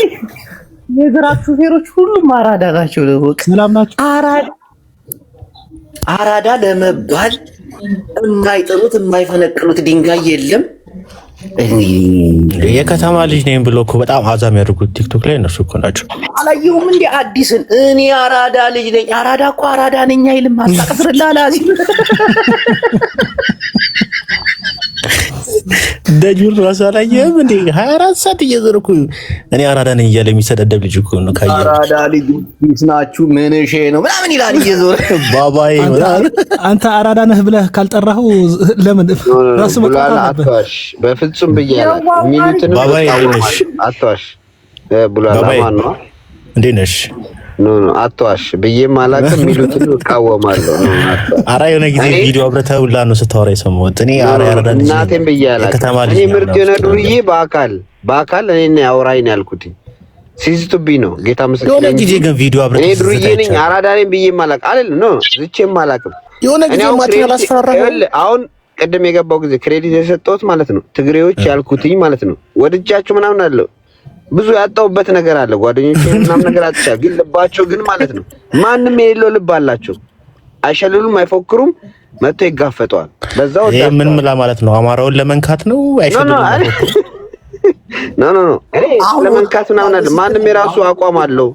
የትራክ ሹፌሮች ሁሉም አራዳ ናቸው። ለወቅ ሰላም ናቸው። አራዳ ለመባል የማይጥሩት የማይፈነቅሉት ድንጋይ የለም። የከተማ ልጅ ነኝ ብሎ እኮ በጣም አዛም ያደርጉት ቲክቶክ ላይ እነሱ እኮ ናቸው። አላየሁም እንዴ አዲስን? እኔ አራዳ ልጅ ነኝ። አራዳ እኮ አራዳ ነኝ አይልም። አስታቀስርላላ ደጁን ራሱ አላየህም እንዴ? 24 ሰዓት እየዞርኩ እኔ አራዳ ነኝ እያለ የሚሰደደብ ልጅ እኮ ነው። ካየ አራዳ ልጅ ናችሁ ምን እሺ ነው ምናምን ይላል እየዞረ ባባዬ። አንተ አራዳ ነህ ብለህ ካልጠራኸው ለምን ራሱ መጣላ አትዋሽ። በፍጹም ብያለሁ። ሚሉትን ባባዬ ነሽ አትዋሽ። ቡላላ ማን ነው እንዴ ነሽ? ኖ አትዋሽ ብዬም አላውቅም። ሚሉትን እቃወማለሁ። አራ የሆነ ጊዜ ቪዲዮ አብረተህ ሁላ ነው ስታወራ የሰማሁት። እኔ አራ ያረዳ ልጅ እናቴም ብያለሁ። እኔ ምርጥ የሆነ ዱርዬ በአካል እኔ አውራኝ ነው ያልኩት። ሲዝቱብኝ ነው ጌታ ምስክር። የሆነ ጊዜ ግን ቪዲዮ አብረተህ እኔ ዱርዬ ነኝ አራዳ ነኝ ብዬም አላውቅም። አይደል ነው ዝቼም አላውቅም። የሆነ ጊዜ ማጥፋት አላስፈራራም። አሁን ቅድም የገባው ጊዜ ክሬዲት የሰጠሁት ማለት ነው ትግሬዎች ያልኩትኝ ማለት ነው። ወድጃቸው ምናምን አለው ብዙ ያጣውበት ነገር አለ። ጓደኞቼ ምናምን ነገር አጥቻ ግን ልባቸው ግን ማለት ነው ማንም የሌለው ልብ አላቸው። አይሸልሉም፣ አይፎክሩም፣ መጥቶ ይጋፈጠዋል። በዛው ይሄ ምን ምላ ማለት ነው? አማራውን ለመንካት ነው? አይሸልሉም። ኖ ለመንካት ምናምን አለ። ማንም የራሱ አቋም አለው።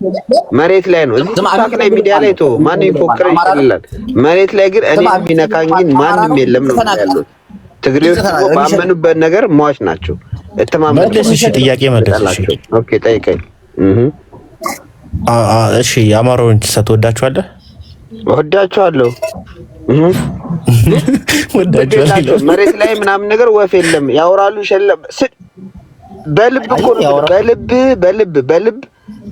መሬት ላይ ነው እዚህ ታክ ላይ ሚዲያ ላይ ተው ማንም ይፎክር ይችላል። መሬት ላይ ግን እኔ የሚነካኝ ግን ማንም የለም ነው ያለው። ትግሬዎች ባመኑበት ነገር ሟች ናቸው። እሺ ጥያቄ መለስሽ። ኦኬ ጠይቀኝ። እሺ የአማራውን ትወዳቸዋለህ? ወዳቸዋለሁ። መሬት ላይ ምናምን ነገር ወፍ የለም። ያወራሉ ይሸለም በልብ እኮ በልብ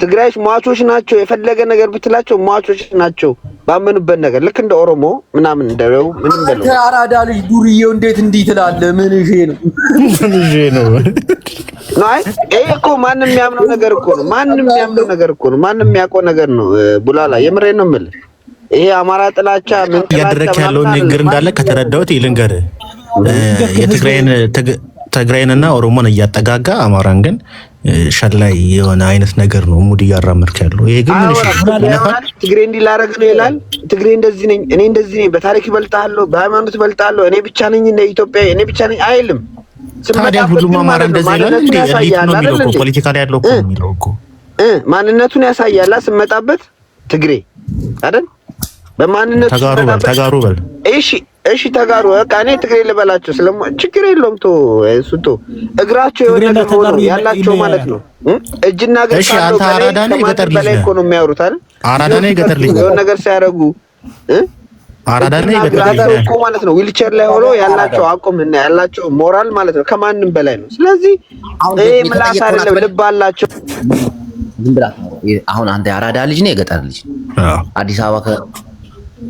ትግራይሽ ሟቾች ናቸው። የፈለገ ነገር ብትላቸው ሟቾች ናቸው ባመኑበት ነገር። ልክ እንደ ኦሮሞ ምናምን እንደው ምንም በለው አራዳ ልጅ ዱርዬው እንዴት እንዲህ ትላለህ? ምን እሺ ነው ናይ እኮ ማንም የሚያምነው ነገር እኮ ነው። ማንም የሚያውቀው ነገር ነው። ቡላላ የምሬን ነው የምልህ። ይሄ አማራ ጥላቻ ምን ያደረክ ያለው ንግግር እንዳለ ከተረዳሁት ይልንገርህ። ትግራይንና ኦሮሞን እያጠጋጋ አማራን ግን ሸላይ የሆነ አይነት ነገር ነው ሙድ እያራመድክ ያለው። ይሄ ግን ምን ይሻላል? ትግሬ እንዲህ ላደርግ ነው ይላል። ትግሬ እንደዚህ ነኝ፣ እኔ እንደዚህ ነኝ፣ በታሪክ እበልጣለሁ፣ በሃይማኖት እበልጣለሁ፣ እኔ ብቻ ነኝ እንደ ኢትዮጵያ፣ እኔ ብቻ ነኝ አይልም። ታዲያ ሁሉም አማራ እንደዚህ ይላል እንዴ? ኤሊት ነው የሚለው እኮ ፖለቲካ ላይ ያለው እኮ የሚለው እኮ ማንነቱን ያሳያል። ስመጣበት ትግሬ አይደል? በማንነቱ ተጋሩ በል እሺ ተጋሩ በቃ እኔ ትግሬ ልበላቸው ችግር የለውም። እሱቶ እግራቸው የሆነ ነገር ያላቸው ማለት ነው። እጅና እግር እሺ አንተ አራዳ ነህ ገጠር ልጅ እኮ ነው የሚያወሩት አይደል? አራዳ ነህ ገጠር ልጅ የሆነ ነገር ሲያደርጉ አራዳ ነህ ገጠር ልጅ እኮ ማለት ነው። ዊልቸር ላይ ሆኖ ያላቸው አቋም እና ያላቸው ሞራል ማለት ነው ከማንም በላይ ነው። ስለዚህ ይሄ ምላስ አይደለም ልብ አላቸው። ዝም ብላ አሁን አንተ አራዳ ልጅ ነህ የገጠር ልጅ? አዲስ አበባ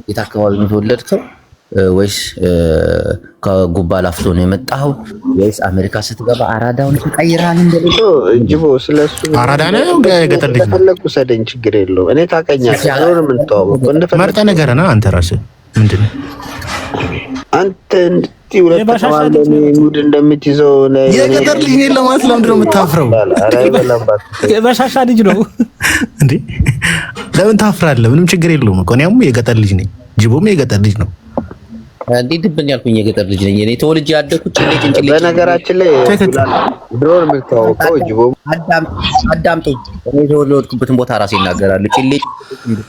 የት አካባቢ ነው የተወለድከው? ወይስ ከጉባ ላፍቶ ነው የመጣው? ወይስ አሜሪካ ስትገባ አራዳውን ተቀይራል? እንደልጆ ጅቦ ስለሱ አራዳ ነው ገጠር ልጅ ነው። ፈለኩ ሰደኝ ችግር የለው። እኔ ታውቀኛለህ ነው ምን ተዋወቀው እንደፈለኩ መርጠህ ነገርና አንተ ራስህ ምንድነው አንተ እንድትይ ሁለት ተዋለኝ ሙድ እንደምትይዘው የገጠር ልጅ ነው ለማለት ለምንድን ነው የምታፍረው? የባሻሻ ልጅ ነው እንዴ? ለምን ታፍራለህ? ምንም ችግር የለውም እኮ እኔም የገጠር ልጅ ነኝ። ጅቦም የገጠር ልጅ ነው። እንዴ ድብን ያልኩኝ የገጠር ልጅ ነኝ እኔ ተወልጄ ያደኩት ጭንጭ። በነገራችን ላይ ድሮን የምትተዋወቀው ጅቦ አዳምጡ። እኔ የተወለድኩበትን ቦታ ራሴ ይናገራሉ። ጭሌ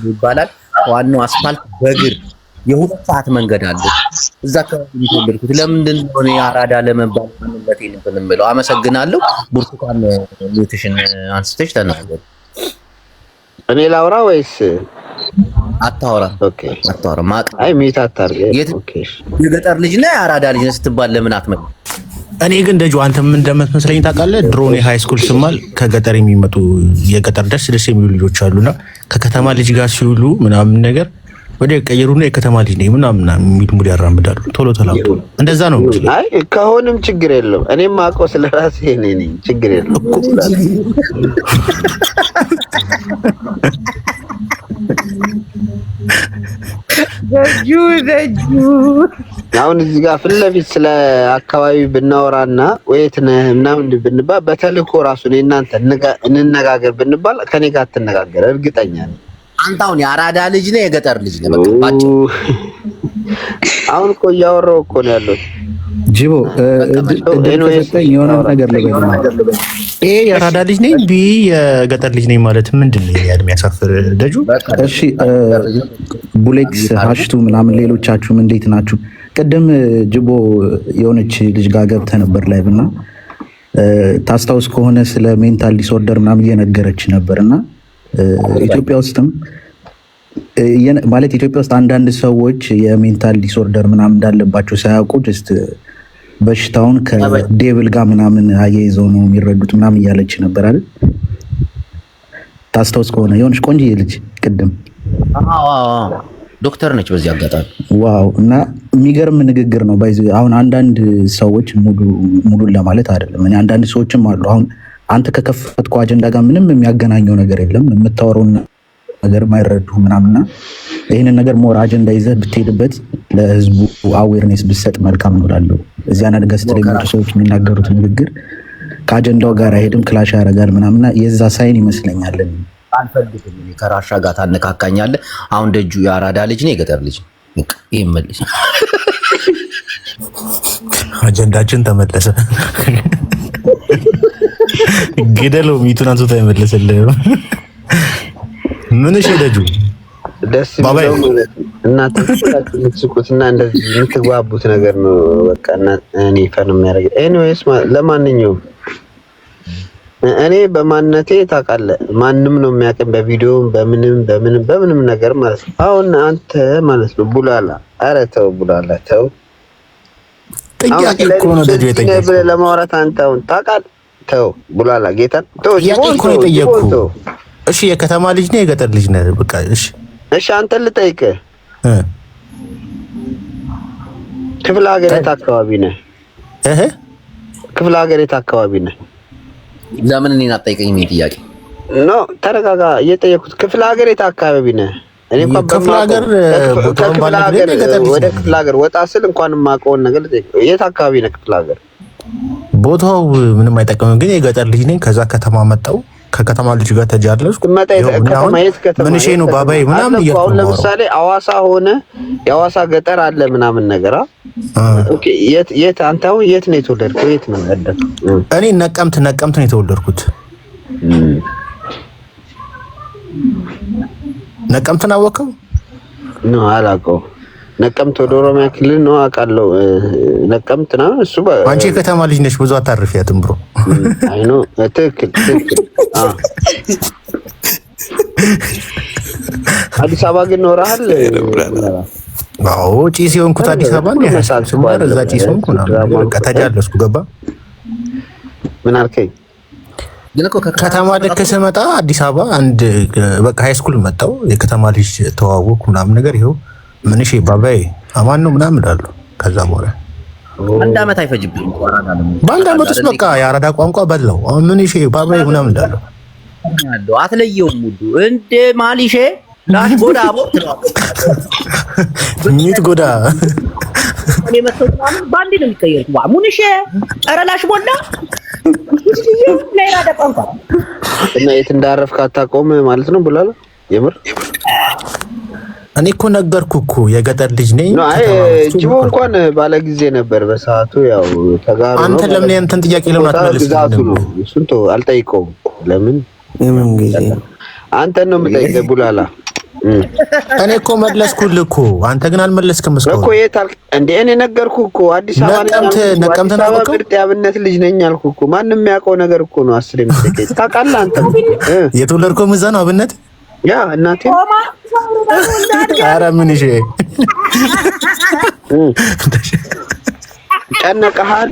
ይባላል። ዋናው አስፋልት በእግር የሁለት ሰዓት መንገድ አለ። እዛ አካባቢ የተወለድኩት። ለምንድን ነው እኔ አራዳ ለመባል ማንነቴን እንትን የምለው? አመሰግናለሁ። ብርቱካን ኒውትሪሽን አንስተሽ ተናገር። እኔ ላውራ ወይስ አታወራ? ኦኬ አታወራ። አይ ሚት አታርገ። የገጠር ልጅ ነህ አራዳ ልጅ ነህ ስትባል ለምን አትመጣም? እኔ ግን ደጁ አንተ ምን እንደምትመስለኝ ታውቃለህ? ድሮ እኔ ሃይ ስኩል ስማል ከገጠር የሚመጡ የገጠር ደስ የሚሉ ልጆች አሉና ከከተማ ልጅ ጋር ሲውሉ ምናምን ነገር ወደ ቀየሩና የከተማ ልጅ ነኝ ምናምን የሚል ሙድ ያራምዳሉ። ቶሎ ተላምጡ እንደዛ ነው። አይ ከሆነም ችግር የለም። እኔም አውቀው ስለራሴ ነኝ ችግር የለም። ደጁ አሁን እዚህ ጋር ፊት ለፊት ስለ አካባቢ ብናወራና ወይት ነህ ምናምን ብንባል በተልእኮ ራሱ እናንተ እንነጋገር ብንባል ከኔ ጋር አትነጋገር እርግጠኛ ነኝ። አንተ አሁን የአራዳ ልጅ ነህ የገጠር ልጅ ነህ? በቃ ባጭ አሁን እኮ እያወራሁ እኮ ነው ያለው። ጂቦ የሆነ ነገር ልበል። ይሄ የአራዳ ልጅ ነኝ ቢ የገጠር ልጅ ነኝ ማለት ምንድን ነው የሚያሳፍር ደጁ? እሺ ቡሌክስ ሀሽቱ ምናምን ሌሎቻችሁም እንዴት ናችሁ? ቅድም ጅቦ የሆነች ልጅ ጋር ገብተህ ነበር ላይ ብና ታስታውስ ከሆነ ስለ ሜንታል ዲስኦርደር ምናምን እየነገረች ነበርና ኢትዮጵያ ውስጥም ማለት ኢትዮጵያ ውስጥ አንዳንድ ሰዎች የሜንታል ዲስኦርደር ምናምን እንዳለባቸው ሳያውቁ ጀስት በሽታውን ከዴብል ጋር ምናምን አያይዘው ነው የሚረዱት ምናምን እያለች ነበር አይደል? ታስታውስ ከሆነ የሆነች ቆንጆ ልጅ ቅድም ዶክተር ነች በዚህ አጋጣሚ። ዋው! እና የሚገርም ንግግር ነው። ባይዚ አሁን አንዳንድ ሰዎች ሙሉን ለማለት አይደለም፣ እኔ አንዳንድ ሰዎችም አሉ አሁን አንተ ከከፈትከው አጀንዳ ጋር ምንም የሚያገናኘው ነገር የለም የምታወራውን ነገር ማይረዱ ምናምንና ይህንን ነገር ሞር አጀንዳ ይዘህ ብትሄድበት ለህዝቡ አዌርኔስ ብሰጥ መልካም ነው እላለሁ። እዚያ ነገር ስትለሚቱ ሰዎች የሚናገሩት ንግግር ከአጀንዳው ጋር አይሄድም፣ ክላሽ ያደርጋል ምናምንና የዛ ሳይን ይመስለኛል። አልፈልግም ከራሻ ጋር ታነካካኛለህ። አሁን ደጁ የአራዳ ልጅ ነው የገጠር ልጅ ይሄ መልስ አጀንዳችን ተመለሰ። ግደለው ሚቱን አንስቶ አይመለስልህም። ምን እሺ ደጁ ደስ ይላል። እናንተ ትስቁትና እንደዚህ የምትግባቡት ነገር ነው። በቃ እኔ ፈን የሚያደርግ ኤኒዌይስ ለማንኛውም እኔ በማንነቴ ታውቃለህ ማንም ነው የሚያውቀኝ በቪዲዮም በምንም ነገር ማለት ነው። አሁን አንተ ማለት ነው ቡላላ፣ ኧረ ተው ቡላላ ተው። ጥያቄ እኮ ነው ደጁ የጠየቀው ለማውራት አንተ አሁን ታውቃለህ። ተው ቡላላ ጌታን ተው። እሺ የከተማ ልጅ ነህ የገጠር ልጅ ነህ? በቃ እሺ አንተን ልጠይቅህ ክፍለ ሀገር የት አካባቢ ነህ? ክፍለ ሀገር የት አካባቢ ነህ? ለምን እኔን አትጠይቀኝም? ይሄ ጥያቄ ኖ ተረጋጋ። እየጠየኩት ክፍለ ሀገር የት አካባቢ ነህ? እኔ እንኳን ክፍለ ሀገር ወደ ክፍለ ሀገር ወጣ ስል እንኳን የማውቀውን ነገር ልጠይቅ። የት አካባቢ ነህ ክፍለ ሀገር? ቦታው ምንም አይጠቅምም፣ ግን የገጠር ልጅ ነኝ። ከዛ ከተማ መጣሁ፣ ከከተማ ልጅ ጋር ተጃለስኩ። ምን እሺ ነው ባባዬ ምናምን እያልኩ አሁን ለምሳሌ አዋሳ ሆነ የአዋሳ ገጠር አለ ምናምን ነገር ኦኬ። የት አንተ አሁን የት ነው የተወለድከው? የት ነው ያደግከው? እኔ ነቀምት ነው የተወለድኩት። ነቀምትን አወቀው ነው? አላውቀውም። ነቀምት ወደ ኦሮሚያ ክልል ነው አውቃለሁ። ነቀምት ነው እሱ። አንቺ የከተማ ልጅ ነሽ፣ ብዙ አታርፊያትም ብሮ። አይ ኖ ትክክል። አዲስ አበባ ግን ኖረሃል? አዎ ጪስ የሆንኩት አዲስ አበባ ነው። እዛ ጪስ ሆንኩ ነው በቃ ተጃለስኩ። ገባ ምን አልከኝ? ከተማ ልክ ስመጣ አዲስ አበባ አንድ በቃ ሃይ ስኩል መጣሁ። የከተማ ልጅ ተዋወቅኩ ምናምን ነገር ይኸው ምን እሺ ባባዬ አማን ነው ምናምን እላለሁ። ከዛ በኋላ አንድ አመት አይፈጅብኝ። በአንድ አመት ውስጥ በቃ የአራዳ ቋንቋ በላው። አሁን ምን እሺ ባባዬ ምናምን እላለሁ። አትለየውም ሙሉ እንደ ማሊሼ ላሽ ጎዳ አቦት ሚት ጎዳ እኔ መጥቶ ባንዲ ነው የሚቀየረው። ሙኒሼ ኧረ ላሽ ጎዳ ለራዳ ቋንቋ እና የት እንዳረፍክ አታውቀውም ማለት ነው ብላላ። የምር እኔ እኮ ነገርኩ እኮ የገጠር ልጅ ነኝ። አይ ጅቦ እንኳን ባለ ጊዜ ነበር በሰዓቱ። ያው ተጋሩ ነው። አንተ ለምን እንትን ጥያቄ ለምን አትመልስም? እሱን ተው አልጠይቀውም። ለምን ጊዜ አንተ ነው የምጠይቀው ቡላላ። እኔ እኮ መለስኩልህ እኮ አንተ ግን አልመለስክም እኮ የታል እንዴ? እኔ ነገርኩህ እኮ አዲስ አበባ ነቀምት ነው ምርጥ ያብነት ልጅ ነኝ አልኩህ እኮ። ማንም የሚያውቀው ነገር እኮ ነው። አስር የምትጠይቀኝ ታውቃለህ አንተ። የተወለድከው ምዛ ነው አብነት? ያ እናቴ ኧረ ምን እሺ ጨነቀሃል?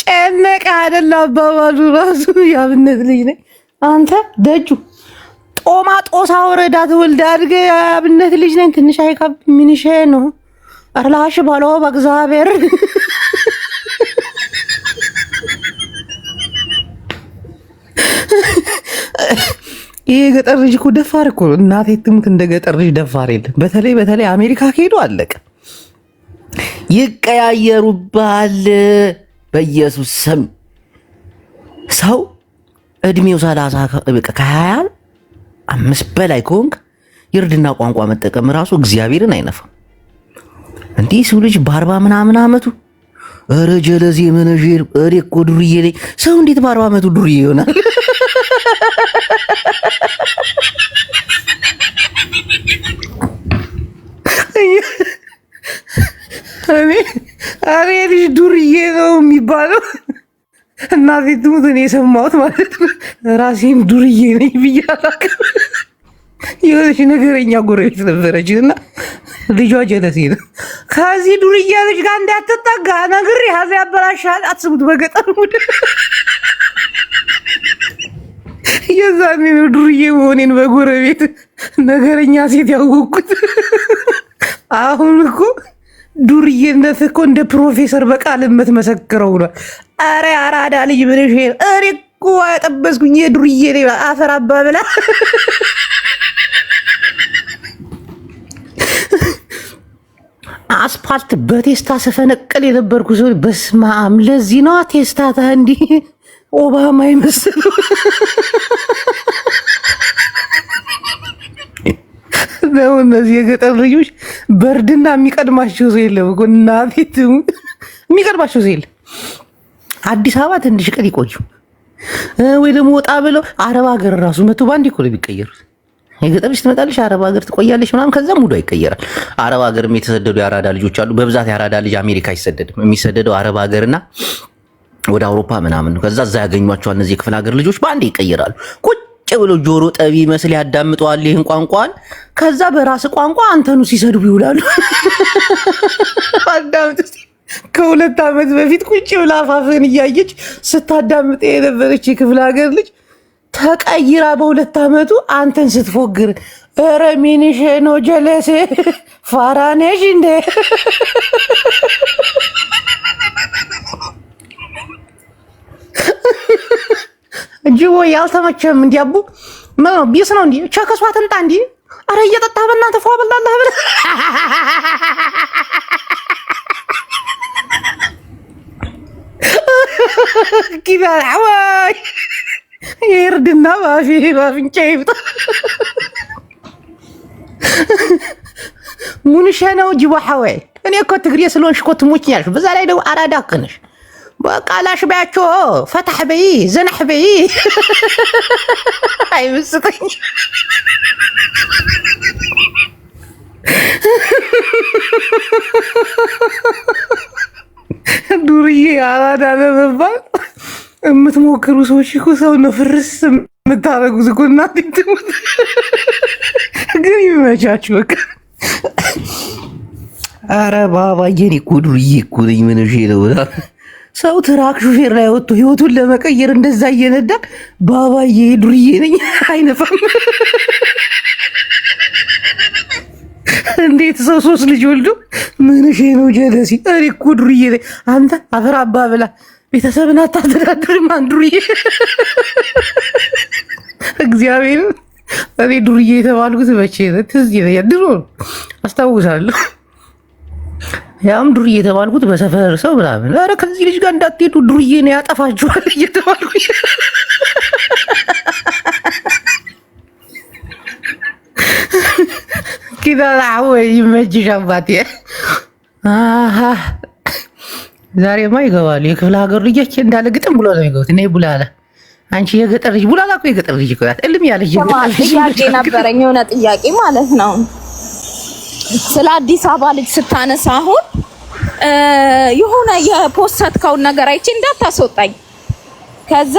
ጨነቀ አይደል አባባሉ ራሱ የአብነት ልጅ ነኝ አንተ ደጁ ጦማ ጦሳ ወረዳ ተወልደ አድገ የአብነት ልጅ ነኝ ትንሽ አይካብ ምንሽ ነው አርላሽ ባለው በእግዚአብሔር ይሄ ገጠር ልጅ እኮ ደፋር እኮ ነው። እናቴ ትሙት እንደ ገጠር ልጅ ደፋር የለም። በተለይ አሜሪካ ከሄዱ አለቀ። ይቀያየሩባል። በኢየሱስ ስም ሰው እድሜው 30 በቃ ከ25 በላይ ከሆንክ ይርድና ቋንቋ መጠቀም ራሱ እግዚአብሔርን አይነፋም። እንዲህ ሰው ልጅ በ40 ምናምን አመቱ ኧረ ጀለዜ መነጀር እኔ እኮ ዱርዬ ነኝ። ሰው እንዴት በ40 አመቱ ዱርዬ ይሆናል? እኔ ልጅ ዱርዬ ነው የሚባለው እናቴ ትሙት እኔ የሰማሁት ማለት ነው። ራሴን ዱርዬ ነኝ ብዬ አላውቅም። የሆነች ነገረኛ ጎረቤት ነበረች እና ልጇ ጀለሴ ነው። ከዚህ ዱርዬ ልጅ ጋር እንዳትጠጋ ነግሬ ሀዛ ያበላሻል። አትስቡት በገጠር ሙድ የዛኔ ነው ዱርዬ መሆኔን በጎረቤት ነገረኛ ሴት ያወቅኩት። አሁን እኮ ዱርዬነት እኮ እንደ ፕሮፌሰር በቃል የምትመሰክረው ነው። አረ አራዳ ልጅ ብለሽ እኔ እኮ አጠበስኩኝ ዱርዬ ነኝ አፈር አባብላ አስፓልት በቴስታ ስፈነቅል የነበርኩ ሰው በስመ አብ። ለዚህ ነው ቴስታታ እንዲህ ኦባማ ይመስል ነው። እነዚህ የገጠር ልጆች በርድና የሚቀድማቸው ሰው የለም እኮ እናቴ ትሙት፣ የሚቀድማቸው ሰው የለም። አዲስ አበባ ትንሽ ቀን ይቆዩ ወይ ደግሞ ወጣ ብለው አረብ ሀገር ራሱ መቶ ባንድ እኮ ነው የሚቀየሩት። የገጠር ልጅ ትመጣለች፣ አረብ ሀገር ትቆያለች ምናምን፣ ከዛ ሙዷ ይቀየራል። አረብ ሀገርም የተሰደዱ የአራዳ ልጆች አሉ። በብዛት የአራዳ ልጅ አሜሪካ አይሰደድም፣ የሚሰደደው አረብ ሀገርና ወደ አውሮፓ ምናምን ነው። ከዛ እዛ ያገኟቸዋል እነዚህ የክፍለ ሀገር ልጆች በአንድ ይቀየራሉ። ቁጭ ብሎ ጆሮ ጠቢ መስል ያዳምጠዋል ይህን ቋንቋን። ከዛ በራስ ቋንቋ አንተኑ ሲሰድቡ ይውላሉ። አዳምጥ። ከ2 ዓመት በፊት ቁጭ ብላ አፋፍን እያየች ስታዳምጥ የነበረች የክፍለ ሀገር ልጅ ተቀይራ በ2 ዓመቱ አንተን ስትፎግር፣ ኧረ ሚኒሽ ነው ጀለሴ ፋራኔሽ እንደ ጅቦ ያልተመቸም እንዲያቡ ምን ነው ቢስ ነው እንዴ? ቸከሷ ትምጣ እንዴ? አረ እየጠጣ በእናንተ ፏ በላላህ ብለ ኪባል አዋይ ይርድና ባፍንጫ ይብጣ ሙንሸ ነው ጅቦ ሐዋይ። እኔ እኮ ትግሬ ስለሆንሽ እኮ ትሞችኛለሽ። በዛ ላይ ደግሞ አራዳ ከነሽ። በቃ ላሽ ባያቸው ፈታህ በይ ዘናህ በይ አይመስጠኝ። ዱርዬ አራዳ ለመባል የምትሞክሩ ሰዎች እኮ ሰው ነው ፍርስ የምታረጉት እኮ እናቴ ትሙት። ግን ይመቻችሁ በቃ። አረ ባባዬን እኮ ዱርዬ እኮ ነኝ። ምን ነው ሰው ትራክ ሹፌር ላይ ወጥቶ ህይወቱን ለመቀየር እንደዛ እየነዳ ባባዬ ዱርዬ ነኝ አይነፋም። እንዴት ሰው 3 ልጅ ወልዶ ምንሽ ነው ጀለሲ? እኔ እኮ ዱርዬ ነኝ። አንተ አፈር አባብላ ቤተሰብን አታስተዳድርም። ዱርዬ እግዚአብሔር እኔ ዱርዬ የተባልኩት መቼ ነው? ትዝ ይለኛል። ድሮ አስታውሳለሁ። ያም ዱርዬ የተባልኩት በሰፈር ሰው ምናምን፣ ኧረ ከዚህ ልጅ ጋር እንዳትሄዱ ዱርዬ ነው ያጠፋችኋል እየተባልኩ ኪዳላ ወይ ይመችሽ አባቴ። ዛሬማ ይገባሉ የክፍለ ሀገር ልጆች እንዳለ ግጥም ብሎ ነው የሚገቡት። እኔ ቡላላ አንቺ የገጠር ልጅ ቡላላ እኮ የገጠር ልጅ እኮ እልም ያለች ጥያቄ ነበረኝ፣ የሆነ ጥያቄ ማለት ነው። ስለ አዲስ አበባ ልጅ ስታነሳ አሁን የሆነ የፖስተትከውን ነገር አይቼ እንዳታስወጣኝ። ከዛ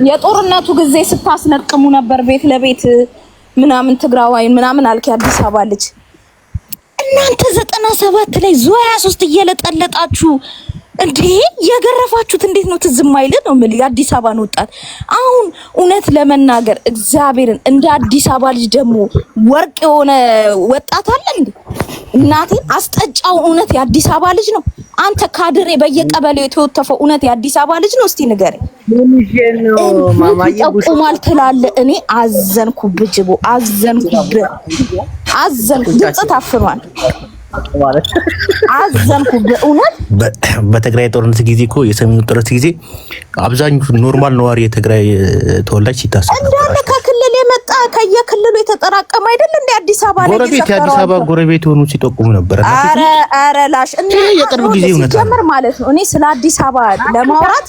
የጦርነቱ ጊዜ ስታስነቅሙ ነበር ቤት ለቤት ምናምን ትግራዋይን ምናምን አልክ የአዲስ አበባ ልጅ። እናንተ 97 ላይ ዙ 23 እየለጠለጣችሁ እንዴ የገረፋችሁት እንዴት ነው ትዝም አይል ነው ማለት የአዲስ አበባን ወጣት። አሁን እውነት ለመናገር እግዚአብሔርን እንደ አዲስ አበባ ልጅ ደግሞ ወርቅ የሆነ ወጣት አለ እንዴ? እናቴን አስጠጫው እውነት የአዲስ አበባ ልጅ ነው? አንተ ካድሬ በየቀበሌው የተወተፈው እውነት የአዲስ አበባ ልጅ ነው? እስቲ ንገረኝ። ጠቁማል ትላለህ። እኔ አዘንኩብህ ጅቦ፣ አዘንኩብህ። ድምፅ ታፍኗል። አዘንኩብህ እውነት። በትግራይ ጦርነት ጊዜ እኮ የሰሜኑ ጦርነት ጊዜ አብዛኛው ኖርማል ነዋሪ የትግራይ ተወላጅ ሲታሰብ እንዳለ ከክልል የመጣ ከየክልሉ የተጠራቀመ አይደል እንደ አዲስ አበባ ላይ ጎረቤት የአዲስ አበባ ጎረቤት ሆኑ ሲጠቁሙ ነበር። አረ ላሽ እና የቅርብ ጊዜ እውነት ጀመር ማለት ነው። እኔ ስለ አዲስ አበባ ለማውራት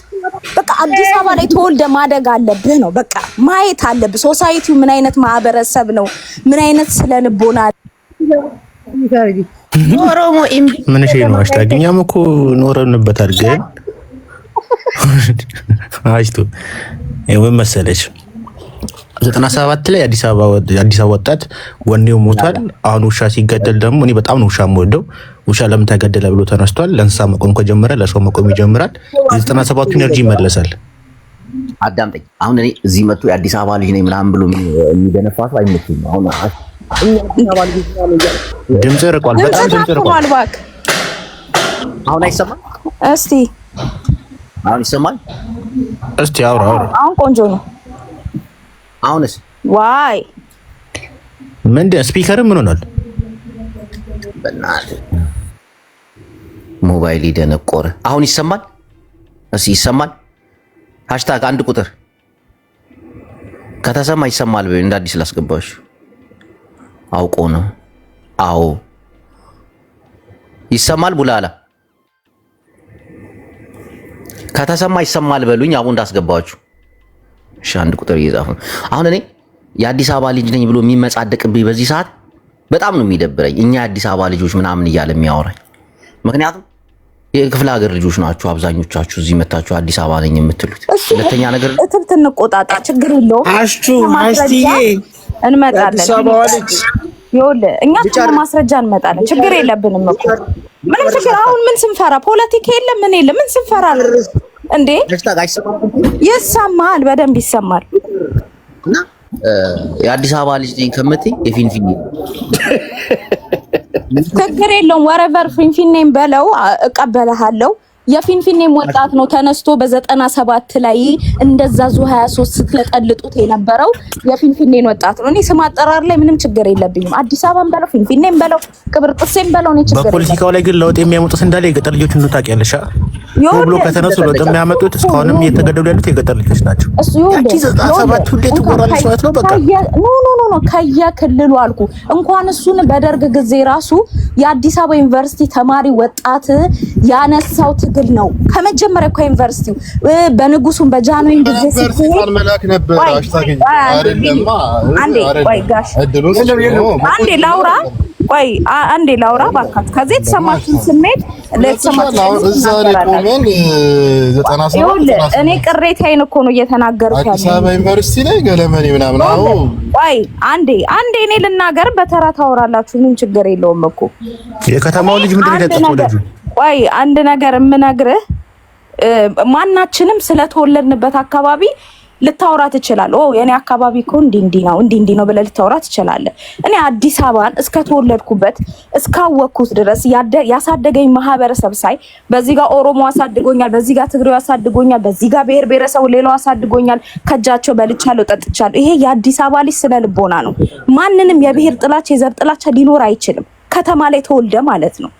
በቃ አዲስ አበባ ላይ ተወልደ ማደግ አለብህ ነው በቃ ማየት አለብህ። ሶሳይቲው ምን አይነት ማህበረሰብ ነው፣ ምን አይነት ስለልቦና ኦሮሞ ምን እሺ ነው አሽታግኛም እኮ ኖረንበታል። ግን አይስቱ ምን መሰለሽ 97 ላይ አዲስ አበባ ወጣት ወኔው ሞቷል። አሁን ውሻ ሲገደል ደግሞ እኔ በጣም ነው ውሻ የምወደው። ውሻ ለምን ተገደለ ብሎ ተነስቷል። ለእንስሳ መቆም ከጀመረ ለሰው መቆም ይጀምራል። የ97ቱ ኢነርጂ ይመለሳል። አዳምጠኝ። አሁን እኔ እዚህ መጥቶ የአዲስ አበባ ልጅ ነኝ ምናምን ብሎ የሚደነፋ ሰው አይመችም። አሁን ድምጽ ርቋል፣ በጣም ድምጽ ርቋል። አሁን አይሰማም? እስቲ አሁን ይሰማል? እስቲ አውራ። አሁን ቆንጆ ነው። አሁንስ ዋይ ምንድን ስፒከርም ምን ሆኗል? በእናትህ ሞባይል ይደነቆረ። አሁን ይሰማል? እስኪ ይሰማል? ሃሽታግ አንድ ቁጥር ከተሰማ ይሰማል። እንደ አዲስ ላስገባሽ አውቆ ነው። አዎ ይሰማል። ቡላላ ከተሰማ ይሰማል በሉኝ። አሁን እንዳስገባችሁ እሺ። አንድ ቁጥር እየጻፈ አሁን እኔ የአዲስ አበባ ልጅ ነኝ ብሎ የሚመጻደቅብኝ በዚህ ሰዓት በጣም ነው የሚደብረኝ። እኛ የአዲስ አበባ ልጆች ምናምን እያለ የሚያወራኝ ምክንያቱም የክፍለ ሀገር ልጆች ናችሁ አብዛኞቻችሁ እዚህ መታችሁ አዲስ አበባ ነኝ የምትሉት። ሁለተኛ ነገር እትብት እንቆጣጣ ችግር የለውም። አሽቲዬ እንመጣለን። አዲስ አበባ ልጅ ይኸውልህ እኛ ማስረጃ እንመጣለን። ችግር የለብንም እኮ ምንም ችግር። አሁን ምን ስንፈራ ፖለቲካ የለም ምን የለም ምን ስንፈራ እንዴ? ይሰማል፣ በደንብ ይሰማል። እና የአዲስ አበባ ልጅ ነኝ ከምትይ የፊንፊኔ ችግር የለውም። ወረቨር ፊንፊኔም በለው እቀበልሃለሁ። የፊንፊኔም ወጣት ነው ተነስቶ በ97 ላይ እንደዛ ዙ 23 ስትለጠልጡት የነበረው የፊንፊኔን ወጣት ነው። እኔ ስም አጠራር ላይ ምንም ችግር የለብኝም። አዲስ አበባም በለው ፊንፊኔም በለው ቅብርጥሴም በለው እኔ ችግር የለም። በፖለቲካው ላይ ግን ለውጥ የሚያመጡት እንዳለ የገጠር ልጆች ነው። ታውቂያለሽ ብሎ ከተነሱ ለውጥ የሚያመጡት እስካሁንም እየተገደሉ ያሉት የገጠር ልጆች ናቸው። እሱ ይወደ 97 ሁሌ ትቆራለች ማለት ነው። በቃ ኖ ከየክልሉ አልኩ። እንኳን እሱን በደርግ ጊዜ ራሱ የአዲስ አበባ ዩኒቨርሲቲ ተማሪ ወጣት ያነሳው ትግል ነው። ከመጀመሪያ እኮ ዩኒቨርሲቲው በንጉሱም በጃንሆይም ጊዜ ሲሆን መላክ ነበር። አሽታገኝ አይደለማ። አንዴ ላውራ ቆይ አንዴ ላውራ ባካት። ከዚህ የተሰማችን ስሜት ለተሰማችን እዛ ላይ ቆመን 97 እኔ ቅሬታዬን እኮ ነው እየተናገርኩ ያለው። አዲስ አበባ ዩኒቨርሲቲ ላይ ገለመኔ ምናምን። አዎ ቆይ አንዴ እኔ ልናገር፣ በተራ ታወራላችሁ፣ ምን ችግር የለውም እኮ። የከተማው ልጅ ምንድን ነው የተጠቆለጁ? ቆይ አንድ ነገር የምነግርህ ማናችንም ስለተወለድንበት አካባቢ ልታወራ ትችላለህ። የኔ አካባቢ እኮ እንዲህ ነው ብለህ ልታወራ ትችላለህ። እኔ አዲስ አበባን እስከተወለድኩበት እስካወቅኩት ድረስ ያሳደገኝ ማህበረሰብ ሳይ በዚህ ጋር ኦሮሞ አሳድጎኛል፣ በዚህ ጋር ትግሬው አሳድጎኛል፣ በዚህ ጋር ብሔር ብሔረሰቡ ሌላው አሳድጎኛል። ከጃቸው በልቻለሁ፣ ጠጥቻለሁ። ይሄ የአዲስ አበባ ልጅ ስነ ልቦና ነው። ማንንም የብሔር ጥላቻ የዘር ጥላቻ ሊኖር አይችልም። ከተማ ላይ ተወልደ ማለት ነው።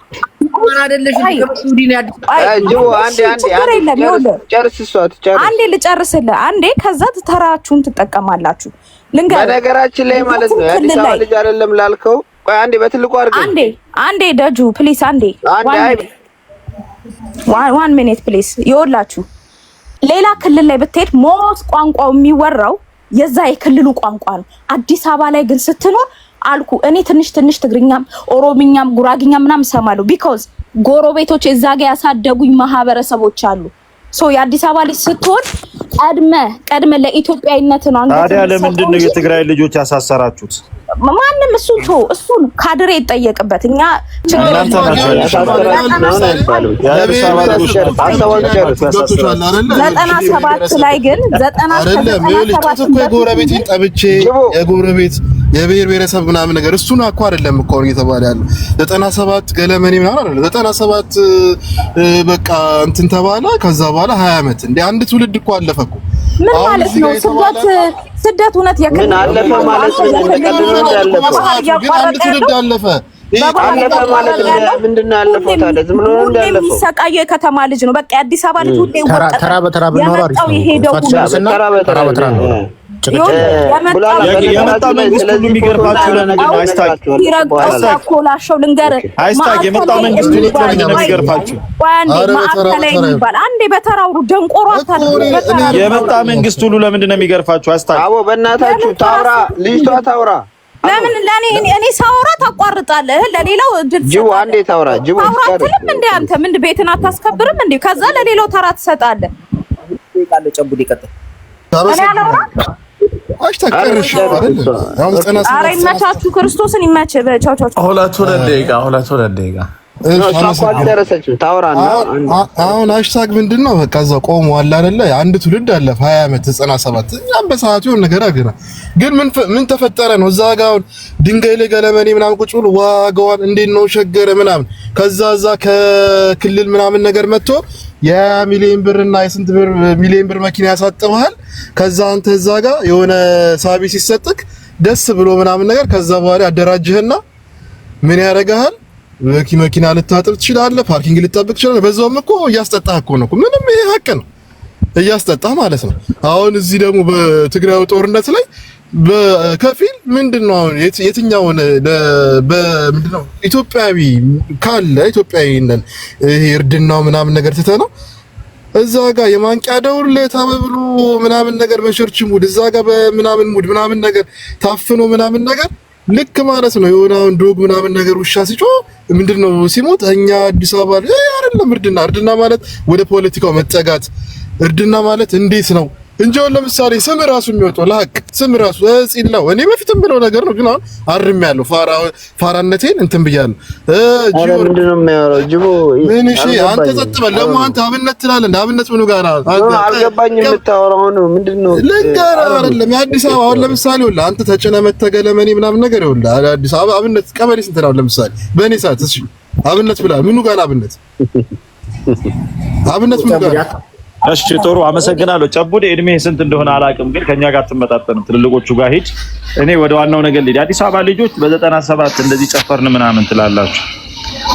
አንዴ ልጨርስልህ፣ አንዴ ከዛ ተራችሁን ትጠቀማላችሁ። በነገራችን ላይ ማለት ነው የአዲስ አበባ ልጅ አይደለም ላልከው፣ ቆይ አንዴ በትልቁ አድርገህ አንዴ ደጁ ፕሊስ፣ አንዴ ዋን ሚኒት ፕሊስ። ይኸውላችሁ ሌላ ክልል ላይ ብትሄድ ሞት ቋንቋው የሚወራው የዛ የክልሉ ቋንቋ ነው። አዲስ አበባ ላይ ግን ስትኖር አልኩ እኔ ትንሽ ትግርኛም ኦሮምኛም ጉራግኛም ምናምን ሰማለሁ። ቢኮዝ ጎረቤቶች እዛ ጋር ያሳደጉኝ ማህበረሰቦች አሉ። ሶ የአዲስ አበባ ልጅ ስትሆን ቀድመ ለኢትዮጵያዊነት ነው አንገት። ታዲያ ለምንድን ነው የትግራይ ልጆች ያሳሰራችሁት? ማንም እሱን ካድሬ ይጠየቅበት። እኛ ችግር ላይ ግን 97 የጎረቤት ጠብቼ የጎረቤት የብሔር ብሔረሰብ ምናምን ነገር እሱን እኮ አይደለም እኮ እየተባለ ያለው 97 ገለመኔ ምናምን አይደለም 97 በቃ እንትን ተባለ። ከዛ በኋላ 20 ዓመት እንደ አንድ ትውልድ እኮ አለፈ እኮ። ምን ማለት ነው? ስደት እውነት ምን አለፈ ማለት ነው? አንድ ትውልድ አለፈ አለፈ ማለት ምንድነው ያለፈው? ታዲያ ዝም ብሎ ነው ያለፈው። የሚሰቃየው የከተማ ልጅ ነው። በቃ የአዲስ አበባ ልጅ ሁሌ ተራ በተራ ብንኖር አሪፍ ነው። ተራ በተራ ነው። የመጣ መንግስት ሁሉ የሚገርፋችሁ ለምንድን ነው? አይስታክ የመጣ መንግስት ሁሉ ለምንድን ነው የሚገርፋችሁ? አንዴ በተራው ደንቆሮ የመጣ መንግስት ሁሉ ለምንድን ነው የሚገርፋችሁ? አይስታክ አዎ፣ በእናታችሁ ታውራ፣ ልጅቷ ታውራ። ለምን እኔ ሳውራ ታቋርጣለህ? ለሌላው ጅቡ አንዴ ታውራ። ጅቡ ታውራትልም እንዴ አንተ ምን ቤትን አታስከብርም እንዴ? ከዛ ለሌላው ተራ ትሰጣለህ። ይቃለ ጨቡድ ይቀጥል ኧረ ይመቻችሁ፣ ክርስቶስን ይመች። ቻው ቻው። ሁለት ደቂቃ አሁን ሃሽታግ ምንድን ነው? በቃ እዛው ቆመዋል አይደለ? አንድ ትውልድ አለፈ 20 ዓመት 97 እኛም በሰዓቱ የሆነ ነገር አገና ግን ምን ተፈጠረ ነው? እዛ ጋር ድንጋይ ላይ ገለመኔ ምናምን ቁጭ ብሎ ዋጋዋን እንዴት ነው ሸገረ ምናምን ከዛ ከክልል ምናምን ነገር መጥቶ የሚሊዮን ብርና የስንት ብር ሚሊዮን ብር መኪና ያሳጥበሃል። ከዛ አንተ እዛ ጋር የሆነ ሳቢ ሲሰጥክ ደስ ብሎ ምናምን ነገር ከዛ በኋላ አደራጅህና ምን ያደርግሃል? መኪና ልታጥብ ትችላለህ፣ ፓርኪንግ ልትጠብቅ ትችላለህ። በዛውም እኮ እያስጠጣህ እኮ ነው። ምንም ይሄ ሀቅ ነው፣ እያስጠጣህ ማለት ነው። አሁን እዚህ ደግሞ በትግራይ ጦርነት ላይ በከፊል ምንድነው አሁን የትኛውን በምንድነው ኢትዮጵያዊ ካለ ኢትዮጵያዊ ነን ይሄ እርድናው ምናምን ነገር ትተህ ነው እዛ ጋር የማንቂያ ደውል ለታበብሉ ምናምን ነገር በቸርች ሙድ እዛ ጋር በምናምን ሙድ ምናምን ነገር ታፍኖ ምናምን ነገር ልክ ማለት ነው። የሆነውን ዶግ ምናምን ነገር ውሻ ሲጮህ ምንድነው ሲሞት እኛ አዲስ አበባ አይደለም እርድና ማለት ወደ ፖለቲካው መጠጋት እርድና ማለት እንዴት ነው እንጂ ለምሳሌ ስም ራሱ የሚወጣው ለሀቅ ስም ራሱ እጽላው እኔ በፊትም ብለው ነገር ነው። ግን አሁን አርሜያለሁ ፋራነቴን እንትን ብያለሁ። ምንድነው የሚያወራው ጅቦ? ምን እሺ አንተ ጸጥ በል። ደግሞ አንተ አብነት ትላለህ። እንደ አብነት ምኑ ጋር አልገባኝም የምታወራው ነው ምንድነው? ለጋራ አይደለም የአዲስ አበባ አሁን ለምሳሌ ወላ አንተ ተጨነ መተገለመኔ ምናምን ነገር ይወላ አዲስ አበባ አብነት ቀበሌ ስንት ነው ለምሳሌ በእኔ ሰዓት? እሺ አብነት ብላ ምኑ ጋር አብነት ምኑ ጋር? እሺ ጥሩ አመሰግናለሁ። ጨቡዴ እድሜ ስንት እንደሆነ አላውቅም፣ ግን ከኛ ጋር አትመጣጠንም። ትልልቆቹ ጋር ሂድ። እኔ ወደ ዋናው ነገር ልሂድ። አዲስ አበባ ልጆች በ97 እንደዚህ ጨፈርን ምናምን ትላላችሁ።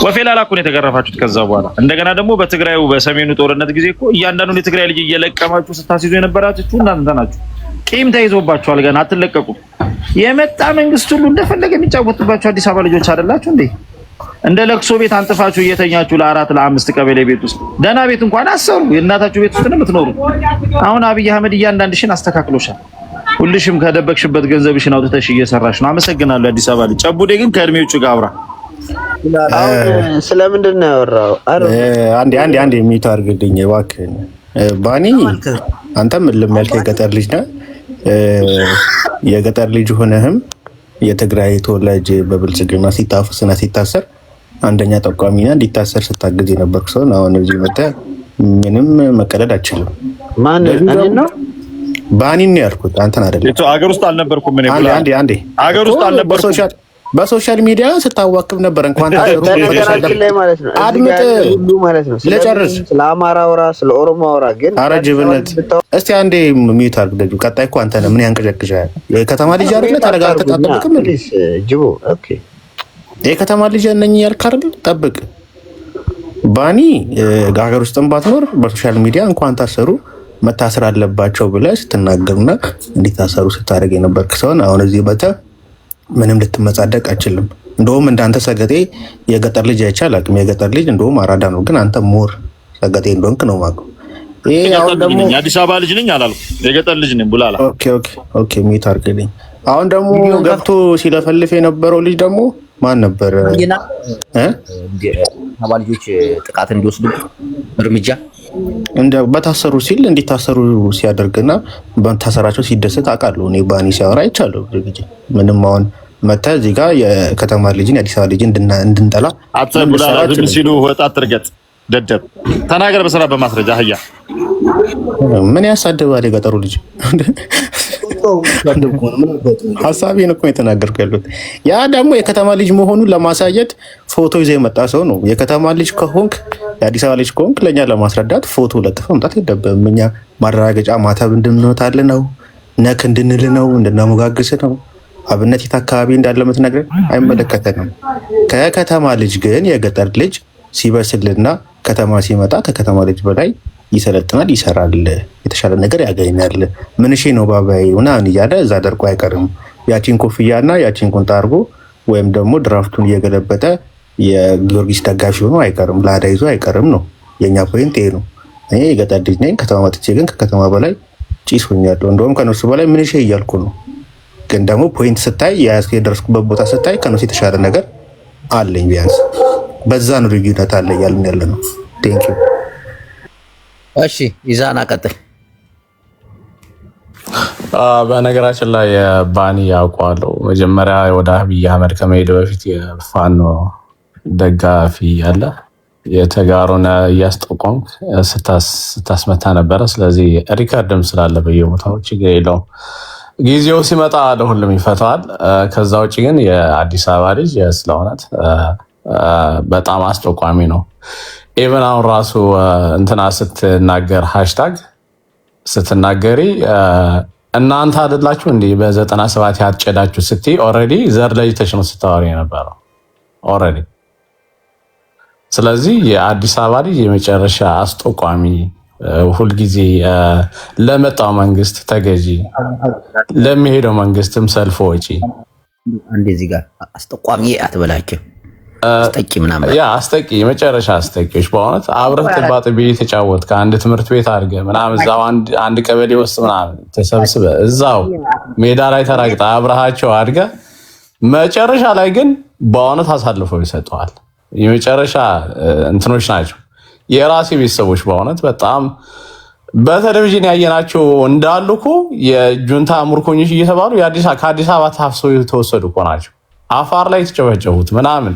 ወፌላላ እኮ ነው የተገረፋችሁት። ከዛ በኋላ እንደገና ደግሞ በትግራዩ በሰሜኑ ጦርነት ጊዜ እኮ እያንዳንዱን የትግራይ ልጅ እየለቀማችሁ ስታስይዙ የነበራችሁ እናንተ ናችሁ። ቂም ተይዞባችኋል። ገና አትለቀቁም። የመጣ መንግስት ሁሉ እንደፈለገ የሚጫወትባችሁ አዲስ አበባ ልጆች አይደላችሁ እንዴ? እንደ ለቅሶ ቤት አንጥፋችሁ እየተኛችሁ ለ4 ለ5 ቀበሌ ቤት ውስጥ ደህና ቤት እንኳን አሰሩ። የእናታችሁ ቤት ውስጥ ነው የምትኖሩ። አሁን አብይ አህመድ እያንዳንድሽን አስተካክሎሻል። ሁልሽም ከደበቅሽበት ገንዘብሽን አውጥተሽ እየሰራሽ ነው። አመሰግናለሁ አዲስ አበባ ልጅ። ጨቡዴ ግን ከእድሜ ውጭ ጋር አውራ። ስለምንድን ነው ያወራው? አንዴ የሚታ አድርግልኝ እባክህ ባኒ። አንተም ልም ያልክ የገጠር ልጅ ነህ። የገጠር ልጅ ሆነህም የትግራይ ተወላጅ በብልጽግና ሲታፈስና ሲታሰር አንደኛ ጠቋሚና እንዲታሰር ስታግዝ የነበርኩ ሰው አሁን እዚህ መጥተህ ምንም መቀለድ አችልም። ማን ነው? ባኒን ነው ያልኩት አንተን አይደለም። አገር ውስጥ አልነበርኩም እኔ። አንዴ አገር ውስጥ አልነበርኩም። በሶሻል ሚዲያ ስታዋክብ ነበር። እንኳን ተነገራችን ላይ ማለት ነው አድምጥ ሁሉ ማለት ነው። ለጨርስ ስለ አማራ አውራ፣ ስለ ኦሮሞ አውራ። ግን አረጅብነት እስቲ አንዴ ሚዩት አድርግ። ልጁ ቀጣይ እኮ አንተ ነህ። ምን ያንቀጨቅጫል? የከተማ ልጅ አይደለ? ተረጋግተህ ተጠብቅም እንዴ ጅቦ። ኦኬ የከተማ ልጅ ነኝ ያልክ አይደል? ጠብቅ። ባኒ ሀገር ውስጥም ባትኖር በሶሻል ሚዲያ እንኳን ታሰሩ መታሰር አለባቸው ብለህ ስትናገርና እንዲታሰሩ ስታደርግ የነበርክ ሰውን አሁን እዚህ መተህ ምንም ልትመጻደቅ አይችልም። እንደውም እንዳንተ ሰገጤ የገጠር ልጅ አይቻል አቅም የገጠር ልጅ እንደውም አራዳ ነው። ግን አንተ ሞር ሰገጤ እንደሆንክ ነው ማውቀው። ይሄ አሁን ደግሞ የአዲስ አበባ ልጅ ነኝ አላልኩም፣ የገጠር ልጅ ነኝ ቡላላ። ኦኬ ሚት አድርግልኝ። አሁን ደግሞ ገብቶ ሲለፈልፍ የነበረው ልጅ ደግሞ ማን ነበር? አባ ልጆች ጥቃት እንዲወስዱ እርምጃ እንደ በታሰሩ ሲል እንዲታሰሩ ሲያደርግና በታሰራቸው ሲደሰት አውቃለሁ። እኔ ባኒ ሲያወራ አይቻለሁ። ምንም አሁን መታ እዚህ ጋር የከተማ ልጅን የአዲስ አበባ ልጅን እንድንጠላ አትሰጉላላ ሲሉ ወጣት ትርገጥ ደደብ ተናገር በስራ በማስረጃ አህያ ምን ያሳደባል የገጠሩ ልጅ ሀሳቤን እኮ የተናገርኩ ያሉት ያ ደግሞ የከተማ ልጅ መሆኑን ለማሳየት ፎቶ ይዘህ የመጣ ሰው ነው። የከተማ ልጅ ከሆንክ የአዲስ አበባ ልጅ ከሆንክ ለእኛ ለማስረዳት ፎቶ ለጥፈ መምጣት የለብህም። እኛ ማረጋገጫ ማተብ እንድንወታል ነው፣ ነክ እንድንል ነው፣ እንድናሞጋግስ ነው። አብነት የት አካባቢ እንዳለ የምትነግረን አይመለከተንም። ከከተማ ልጅ ግን የገጠር ልጅ ሲበስልና ከተማ ሲመጣ ከከተማ ልጅ በላይ ይሰለጥናል፣ ይሰራል፣ የተሻለ ነገር ያገኛል። ምንሽ ነው ባባይ ምናምን እያለ እዛ ደርቆ አይቀርም። ያቺን ኮፍያና ያቺን ቁንጣ አድርጎ ወይም ደግሞ ድራፍቱን እየገለበጠ የጊዮርጊስ ደጋፊ ሆኖ አይቀርም፣ ላዳ ይዞ አይቀርም ነው የኛ ፖይንት ይሄ ነው። እኔ የገጠር ልጅ ነኝ። ከተማ መጥቼ ግን ከከተማ በላይ ጭስ ሆኛለሁ። እንደውም ከነሱ በላይ ምንሽ እያልኩ ነው። ግን ደግሞ ፖይንት ስታይ የደረስኩበት ቦታ ስታይ ከነሱ የተሻለ ነገር አለኝ። ቢያንስ በዛ ነው ልዩነት አለ እያልን ያለ ነው። ቴንክ ዩ። እሺ ይዛና ቀጥል። በነገራችን ላይ ባኒ ያውቀዋለሁ። መጀመሪያ ወደ አብይ አህመድ ከመሄድ በፊት የፋኖ ደጋፊ ያለ የተጋሩን እያስጠቆምክ ስታስመታ ነበረ። ስለዚህ ሪከርድም ስላለ በየቦታው ችግር የለውም። ጊዜው ሲመጣ ለሁሉም ይፈታዋል። ከዛ ውጭ ግን የአዲስ አበባ ልጅ ስለእውነት በጣም አስጠቋሚ ነው። ኢቨን አሁን ራሱ እንትና ስትናገር ሃሽታግ ስትናገሪ እናንተ አይደላችሁ እንዲህ በ97 ያጨዳችሁ ስትይ ኦልሬዲ ዘር ለይተሽ ነው ስታወሪ የነበረው ኦልሬዲ። ስለዚህ የአዲስ አበባ ልጅ የመጨረሻ አስጠቋሚ፣ ሁልጊዜ ለመጣው መንግስት ተገዢ፣ ለሚሄደው መንግስትም ሰልፍ ወጪ። እንደዚህ ጋር አስጠቋሚ አትበላቸው። አስጠቂ ምናምን ያ አስጠቂ የመጨረሻ አስጠቂዎች በእውነት አብረህ ጥባጥ ቤት የተጫወት ከአንድ ትምህርት ቤት አድርገህ ምናምን እዛው አንድ ቀበሌ ውስጥ ምናምን ተሰብስበህ እዛው ሜዳ ላይ ተራግጠህ አብረሃቸው አድርገህ መጨረሻ ላይ ግን በእውነት አሳልፈው ይሰጠዋል። የመጨረሻ እንትኖች ናቸው የራሴ ቤተሰቦች በእውነት በጣም በቴሌቪዥን ያየናቸው እንዳሉ እኮ የጁንታ ምርኮኞች እየተባሉ ከአዲስ አበባ ታፍሰው የተወሰዱ እኮ ናቸው። አፋር ላይ የተጨበጨቡት ምናምን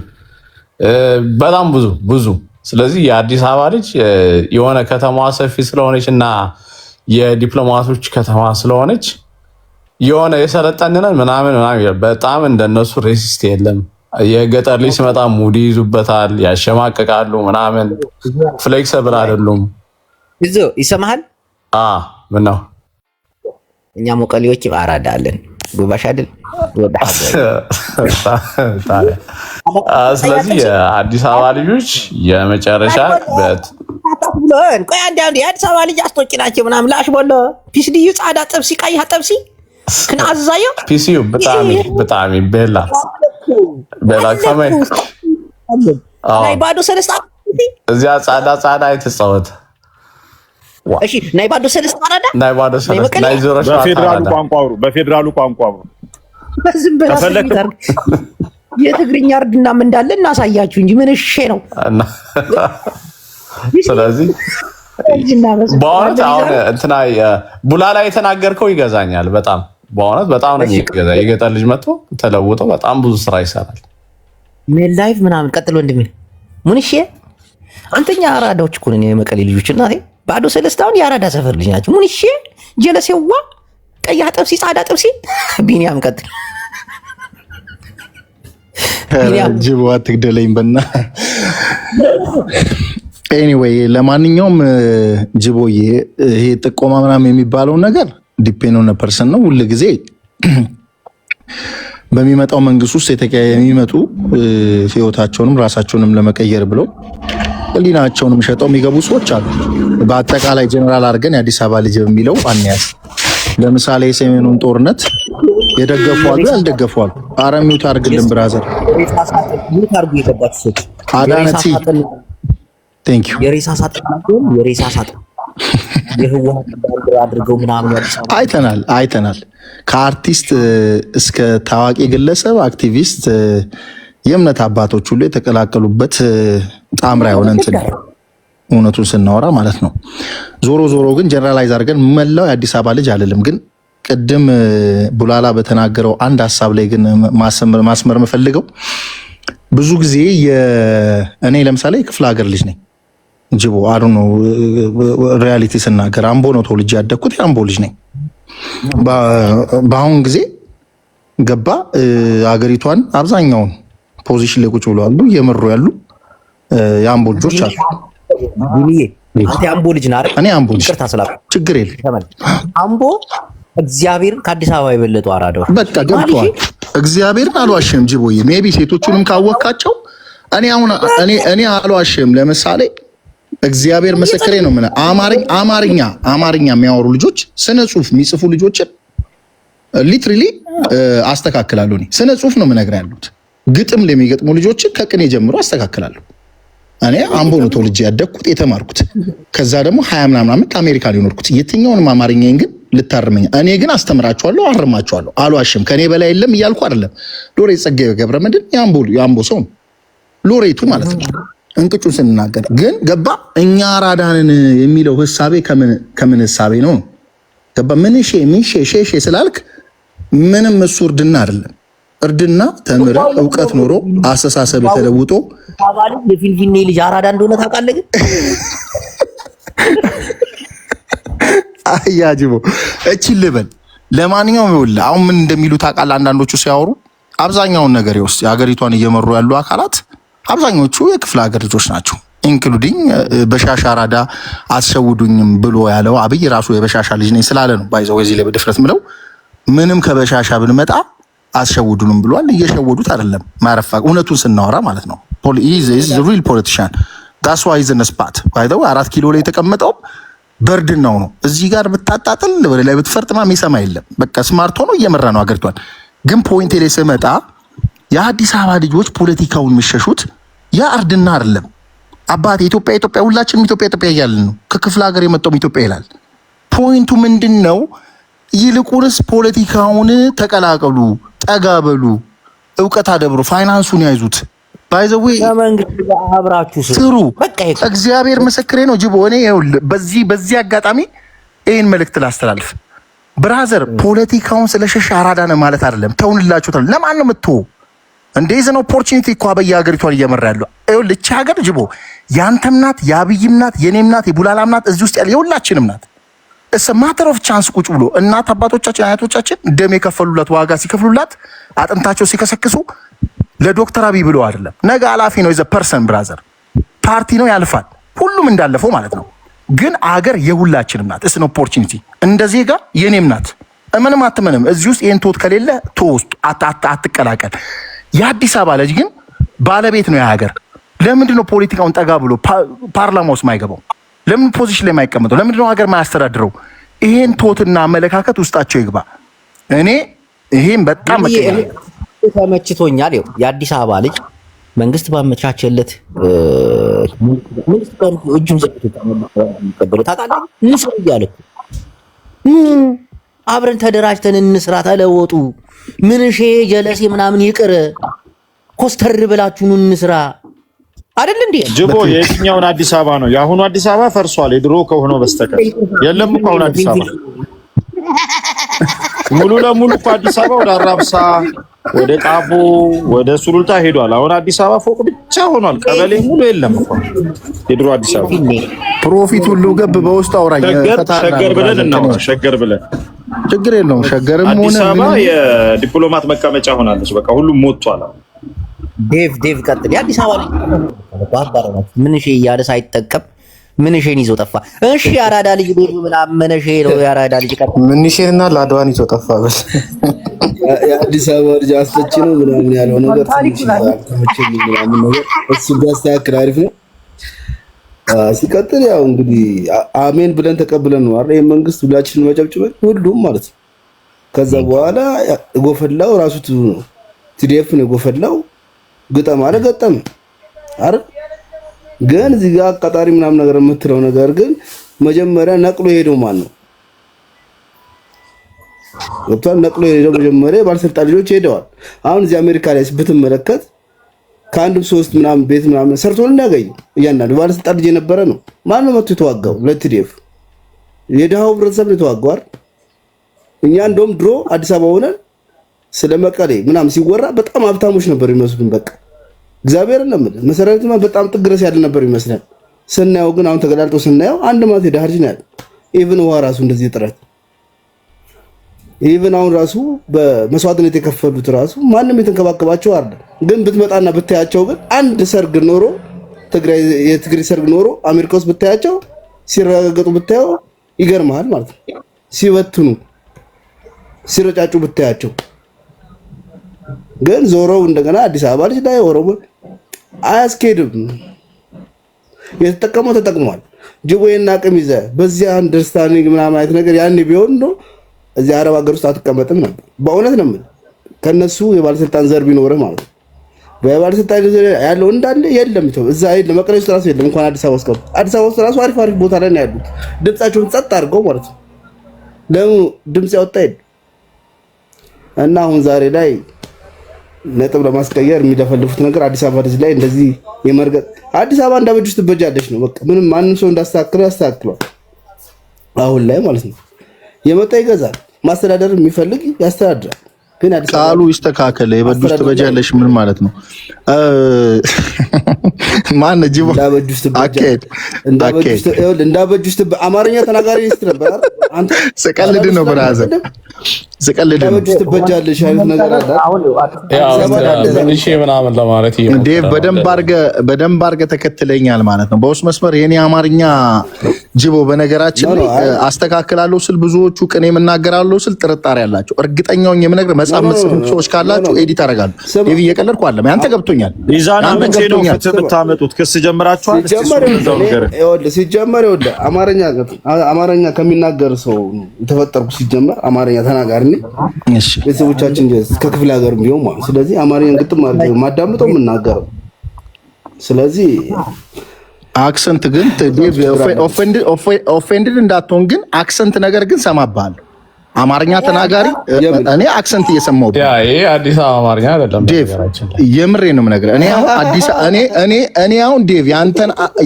በጣም ብዙ። ስለዚህ የአዲስ አበባ ልጅ የሆነ ከተማዋ ሰፊ ስለሆነች እና የዲፕሎማቶች ከተማ ስለሆነች የሆነ የሰለጠንነን ምናምን በጣም እንደነሱ ሬሲስት የለም። የገጠር ልጅ ሲመጣ ሙድ ይዙበታል፣ ያሸማቀቃሉ ምናምን፣ ፍሌክሰብል አይደሉም። ይሰማሃል? ምን ነው እኛ ሞቀሌዎች አራዳለን ጉባሽ አይደል? ስለዚህ የአዲስ አበባ ልጆች የመጨረሻ ቆይ አንድ የአዲስ አበባ ልጅ አስቶቂ ናቸው ምናምን ላሽ ቦሎ ፒስዲዩ ጻዳ ጥብሲ ቀይ ጥብሲ ክናዛዮ ፒሲዩ በጣም ቤላ ከመይ ናይ ባዶ ሰለስታ እዚያ ጻዳ የተጻወተ እሺ ናይ ባዶ ሰለስታ አራዳ ናይ ባዶ ሰለስታ ናይ ዞሮሽ በፌደራሉ ቋንቋ አውሩ በዝም ብላ የትግርኛ እርድና ምን እንዳለ እናሳያችሁ እንጂ ምን እሺ ነው። ስለዚህ በእውነት አሁን እንትና ቡላ ላይ የተናገርከው ይገዛኛል በጣም በእውነት በጣም ነው የሚገዛ። የገጠር ልጅ መጥቶ ተለውጦ በጣም ብዙ ስራ ይሰራል። ሜል ላይፍ ምናምን ቀጥሎ ወንድሜ ምን እሺ አንተኛ አራዳዎች እኮ ነን የመቀሌ ልጆች እና ባዶ ሰለስታውን የአራዳ ሰፈር ልጅ ናቸው። ምን እሺ ጀለሴዋ ቀይ ጥብሲ ጻዳ ጥብሲ ቢኒያም ቀጥል ጅቦ አትግደለኝ በና ኤኒዌይ ለማንኛውም ጅቦዬ ይሄ ጥቆማ ምናምን የሚባለው ነገር ዲፔንድ ኦን ፐርሰን ነው። ሁሉ ጊዜ በሚመጣው መንግስት ውስጥ የሚመጡ ህይወታቸውንም ራሳቸውንም ለመቀየር ብለው ህሊናቸውንም ሸጠው የሚገቡ ሰዎች አሉ። በአጠቃላይ ጀነራል አድርገን የአዲስ አበባ ልጅ የሚለው አንያዝ። ለምሳሌ የሰሜኑን ጦርነት የደገፉ አሉ፣ ያልደገፉ አሉ። አረሚውት አድርግልን ብራዘር አዳነቲ ቴንክ ዩ የሬሳ ሳጥን የህወሓት ባንዲራ አድርገው ምናምን አይተናል። ከአርቲስት እስከ ታዋቂ ግለሰብ እውነቱን ስናወራ ማለት ነው። ዞሮ ዞሮ ግን ጀነራላይዝ አድርገን መላው የአዲስ አበባ ልጅ አይደለም። ግን ቅድም ቡላላ በተናገረው አንድ ሀሳብ ላይ ግን ማስመር የምፈልገው ብዙ ጊዜ እኔ ለምሳሌ የክፍለ ሀገር ልጅ ነኝ። ጅቦ አሩ ነው ሪያሊቲ ስናገር አምቦ ነው ተወልጄ ያደግኩት፣ የአምቦ ልጅ ነኝ። በአሁን ጊዜ ገባ አገሪቷን አብዛኛውን ፖዚሽን ላይ ቁጭ ብለዋል እየመሩ ያሉ የአምቦ ልጆች አሉ። አንተ አምቦ ልጅ ነህ አይደል? እኔ አምቦ ልጅ ችግር የለም። አምቦ እግዚአብሔር ከአዲስ አበባ የበለጡ አራዳዎች በቃ ገብተዋል። እግዚአብሔርን አልዋሽም ጅቦዬ። ሜቢ ሴቶቹንም ካወቃቸው እኔ አልዋሽም። ለምሳሌ እግዚአብሔር ምስክሬ ነው። ምን አማርኛ የሚያወሩ ልጆች ስነ ጽሁፍ የሚጽፉ ልጆችን ሊትራሊ አስተካክላለሁ። እኔ ስነ ጽሁፍ ነው የምነግርህ ያሉት ግጥም ለሚገጥሙ ልጆችን ከቅኔ ጀምሮ አስተካክላለሁ። እኔ አምቦ ነው ተወልጄ ያደግኩት የተማርኩት። ከዛ ደግሞ 20 ምናምን ዓመት አሜሪካ ላይ ኖርኩት። የትኛውንም አማርኛዬን ግን ልታርመኝ እኔ ግን አስተምራቸዋለሁ፣ አርማቸዋለሁ። አልዋሽም። ከኔ በላይ የለም እያልኩ አይደለም። ሎሬት ጸጋዬ ገብረመድህን የአምቦ ሰው ነው ሎሬቱ ማለት ነው። እንቅጩን ስንናገር ግን ገባ እኛ አራዳንን የሚለው ህሳቤ ከምን ህሳቤ ነው ገባ? ምን ሼ ስላልክ ምንም እሱ እርድና አይደለም። እርድና ተምረ እውቀት ኖሮ አስተሳሰብ ተለውጦ ታባሉ የፊንፊኔ ልጅ አራዳ እንደሆነ ታውቃለህ። ግን አያጅቦ እቺ ልበል። ለማንኛውም ይኸውልህ አሁን ምን እንደሚሉ ታውቃለህ? አንዳንዶቹ ሲያወሩ አብዛኛውን ነገር ይወስድ የሀገሪቷን እየመሩ ያሉ አካላት አብዛኞቹ የክፍለ ሀገር ልጆች ናቸው። ኢንክሉዲንግ በሻሻ አራዳ አትሸውዱኝም ብሎ ያለው አብይ ራሱ የበሻሻ ልጅ ነኝ ስላለ ነው። ባይዘው እዚህ ላይ በድፍረት ምለው ምንም ከበሻሻ ብንመጣ አትሸውዱንም ብሏል። እየሸወዱት አይደለም። ማረፋ እውነቱን ስናወራ ማለት ነው። ሪል ፖለቲሻን ዳስ ዋይ ዘ ስፓት ባይዘው 4 ኪሎ ላይ የተቀመጠው በርድናው ነው። እዚህ ጋር ብታጣጥል ወደ ላይ ብትፈርጥማ የሚሰማ የለም። በቃ ስማርት ሆኖ እየመራ ነው አገሪቷን። ግን ፖይንት ላይ ስመጣ የአዲስ አበባ ልጆች ፖለቲካውን የሚሸሹት ያ እርድና አይደለም። አባቴ ኢትዮጵያ ሁላችንም ኢትዮጵያ እያልን ነው። ከክፍለ ሀገር የመጣው ኢትዮጵያ ይላል። ፖይንቱ ምንድነው? ይልቁንስ ፖለቲካውን ተቀላቀሉ፣ ጠጋበሉ፣ እውቀት አደብሩ፣ ፋይናንሱን ያይዙት። ባይዘዌ አብራችሁ ስሩ። እግዚአብሔር ምስክሬ ነው ጅቦ። እኔ በዚህ አጋጣሚ ይህን መልእክት ላስተላልፍ። ብራዘር ፖለቲካውን ስለሸሻ አራዳ ነው ማለት አይደለም። ተውንላችሁታል። ለማን ነው የምትወው እንዴ? ዘን ኦፖርቹኒቲ እኮ በየሀገሪቷን እየመራ ያለው ይኸውልህ። እቺ ሀገር ጅቦ ያንተም ናት፣ የአብይም ናት፣ የኔም ናት፣ የቡላላም ናት፣ እዚህ ውስጥ ያለ የሁላችንም ናት። እስ ማተር ኦፍ ቻንስ ቁጭ ብሎ እናት አባቶቻችን አያቶቻችን ደም የከፈሉላት ዋጋ ሲከፍሉላት አጥንታቸው ሲከሰክሱ ለዶክተር አብይ ብሎ አይደለም። ነገ ኃላፊ ነው። ዘ ፐርሰን ብራዘር ፓርቲ ነው ያልፋል። ሁሉም እንዳለፈው ማለት ነው። ግን አገር የሁላችንም ናት። እስን ኦፖርቹኒቲ እንደ ዜጋ የኔም ናት። ምንም አትመንም። እዚህ ውስጥ ይሄን ቶት ከሌለ ውስጥ አትቀላቀል። የአዲስ አበባ ልጅ ግን ባለቤት ነው የሀገር። ለምንድን ነው ፖለቲካውን ጠጋ ብሎ ፓርላማ ውስጥ ማይገባው? ለምን ፖዚሽን ላይ ማይቀመጠው? ለምንድን ነው ሀገር ማያስተዳድረው? ይሄን ቶትና አመለካከት ውስጣቸው ይግባ። እኔ ይሄን በጣም ተመችቶኛል። ይኸው የአዲስ አበባ ልጅ መንግስት ባመቻቸለት መንግስት ጋር እጁን ዘግቶ ተቀበለው ታውቃለህ። እንስራ እያለ አብረን ተደራጅተን እንስራ፣ ተለወጡ። ምን ጀለሴ ምናምን ይቅር፣ ኮስተር ብላችሁ እንስራ አይደል እንዴ? ጅቦ የትኛውን አዲስ አበባ ነው? የአሁኑ አዲስ አበባ ፈርሷል። የድሮ ከሆነው በስተቀር የለም እኮ አሁን አዲስ አበባ ሙሉ ለሙሉ እኮ አዲስ አበባ ወደ አራብሳ፣ ወደ ጣፎ፣ ወደ ሱሉልታ ሄዷል። አሁን አዲስ አበባ ፎቅ ብቻ ሆኗል። ቀበሌ ሙሉ የለም እኮ የድሮ አዲስ አበባ። ፕሮፊት ሁሉ ገብ በውስጥ አውራኝ ሸገር ብለን እናውራ። ሸገር ብለን ችግር የለውም። ሸገርም ሆነ አዲስ አበባ የዲፕሎማት መቀመጫ ሆናለች። በቃ ሁሉም ሞቷል። ዴቭ ቀጥል። የአዲስ አበባ ልጅ ምን እያለ ሳይጠቀም ምን ይዞ ጠፋ። እሺ አራዳ ልጅ ዴቭ ምናምን ምን ነው የአራዳ ልጅ ቀጥል። ምን እና ላድዋን ይዞ ጠፋ። በስ የአዲስ አበባ ልጅ አስተች ነው ምናምን ያለው ነገር ትንሽ ምናምን ነገር እሱ ቢያስተካክል አሪፍ ነው። ሲቀጥል ያው እንግዲህ አሜን ብለን ተቀብለን ነው አይደል? የመንግስት ሁላችንን መጨብጭበን ሁሉም ማለት ነው። ከዛ በኋላ ጎፈላው ራሱ ቲዲኤፍ ነው ጎፈላው ግጠም አለ ገጠም አይደል? ግን እዚህ ጋር አቃጣሪ ምናምን ነገር የምትለው ነገር ግን መጀመሪያ ነቅሎ ሄደው ማን ነው? ወጥቷል። ነቅሎ ሄደው መጀመሪያ ባለስልጣን ልጆች ሄደዋል። አሁን እዚህ አሜሪካ ላይ ብትመለከት ከአንድም 3 ምናምን ቤት ምናምን ሰርቶ እንዳገኝ እያንዳንዱ ባለስልጣን ልጅ የነበረ ነው። ማን ነው መጥቶ የተዋጋው? ለቲዲኤፍ የድሃው ህብረተሰብ ነው የተዋጋው አይደል? እኛ እንደውም ድሮ አዲስ አበባ ሆነን ስለ መቀሌ ምናምን ሲወራ በጣም ሀብታሞች ነበር ይመስሉን። በቃ እግዚአብሔርን ለምን መሰረቱ በጣም ጥግ ድረስ ያለ ነበር ይመስላል። ስናየው ግን አሁን ተገላልጦ ስናየው አንድ ማለት የድሃ ልጅ ነው ያለው። ኢቭን ውሃ ራሱ እንደዚህ ጥረት ኢቭን አሁን ራሱ በመስዋዕትነት የከፈሉት ራሱ ማንም የተንከባከባቸው አይደለም። ግን ብትመጣና ብታያቸው ግን አንድ ሰርግ ኖሮ የትግራይ ሰርግ ኖሮ አሜሪካ ውስጥ ብታያቸው ሲረጋገጡ ብታየው ይገርማል ማለት ነው። ሲበትኑ ሲረጫጩ ብታያቸው ግን ዞረው እንደገና አዲስ አበባ ልጅ ላይ ኦሮሞ አያስኬድም። የተጠቀመው ተጠቅሟል። ጅቦዬና አቅም ይዘህ በዚህ አንደርስታንዲንግ ምናምን አይነት ነገር ያኔ ቢሆን ነው እዚህ አረብ ሀገር ውስጥ አትቀመጥም ነበር። በእውነት ነው የምልህ ከነሱ የባለስልጣን ዘር ቢኖርህ ማለት ነው። በባለስልጣን ያለው እንዳለ የለም እዛ የለም። መቀሌ ውስጥ ራሱ የለም። እንኳን አዲስ አበባ ውስጥ አዲስ አበባ ውስጥ ራሱ አሪፍ ቦታ ላይ ነው ያሉት። ድምጻቸውን ጸጥ አድርገው ማለት ነው። ለምን ድምጽ ያወጣ የለም። እና አሁን ዛሬ ላይ ነጥብ ለማስቀየር የሚደፈልፉት ነገር አዲስ አበባ ልጅ ላይ እንደዚህ የመርገጥ አዲስ አበባ እንዳበጅ ውስጥ ትበጃለች ነው በቃ። ምንም ማንም ሰው እንዳስተካክለው ያስተካክሏል። አሁን ላይ ማለት ነው የመጣ ይገዛል። ማስተዳደር የሚፈልግ ያስተዳድራል። ግን አዲስ አበባ ቃሉ ይስተካከለ የበጅ ውስጥ ትበጃለሽ ምን ማለት ነው? ማን ጅቦ እንዳበጅ ውስጥ እንዳበጅ ውስጥ አማርኛ ተናጋሪ ነበር አንተ። ስቀልድ ነው ብራዘር ስቀልድ ነው። እንዳበጅ ውስጥ ትበጃለሽ አይነት ነገር አለ። እሺ ምናምን ለማለት ዴቭ በደንብ አድርገህ ተከትለኛል ማለት ነው። በውስጥ መስመር የኔ አማርኛ ጅቦ በነገራችን ላይ አስተካክላለሁ ስል ብዙዎቹ ቅኔ የምናገራለሁ ስል ጥርጣሬ ያላቸው እርግጠኛው የምነግርህ መጽሐፍ መጽሐፍ ሰዎች ካላችሁ ኤዲት አደርጋለሁ። ዴቭ እየቀለድኩ አይደለም። ያንተ ገብቶኛል። ኢዛና መቼ ነው ፍትህ የምታመጡት? ክስ ጀምራችኋል? ሲጀመር አማርኛ ከሚናገር ሰው የተፈጠርኩ ሲጀመር አማርኛ ተናጋሪ ነኝ። እሺ ቤተሰቦቻችን ከክፍለ ሀገር ቢሆን ማለት ስለዚህ አማርኛን ግጥም አድርገው ማዳምጠው የምናገረው ስለዚህ አክሰንት ግን ኦፌንድድ እንዳትሆን ግን አክሰንት ነገር ግን ሰማብሃለሁ። አማርኛ ተናጋሪ እኔ አክሰንት እየሰማሁት ያ ይሄ አዲስ አበባ አማርኛ አይደለም። ዴቭ የምሬ ነው የምነግርህ። እኔ አሁን አዲስ እኔ አሁን ዴቭ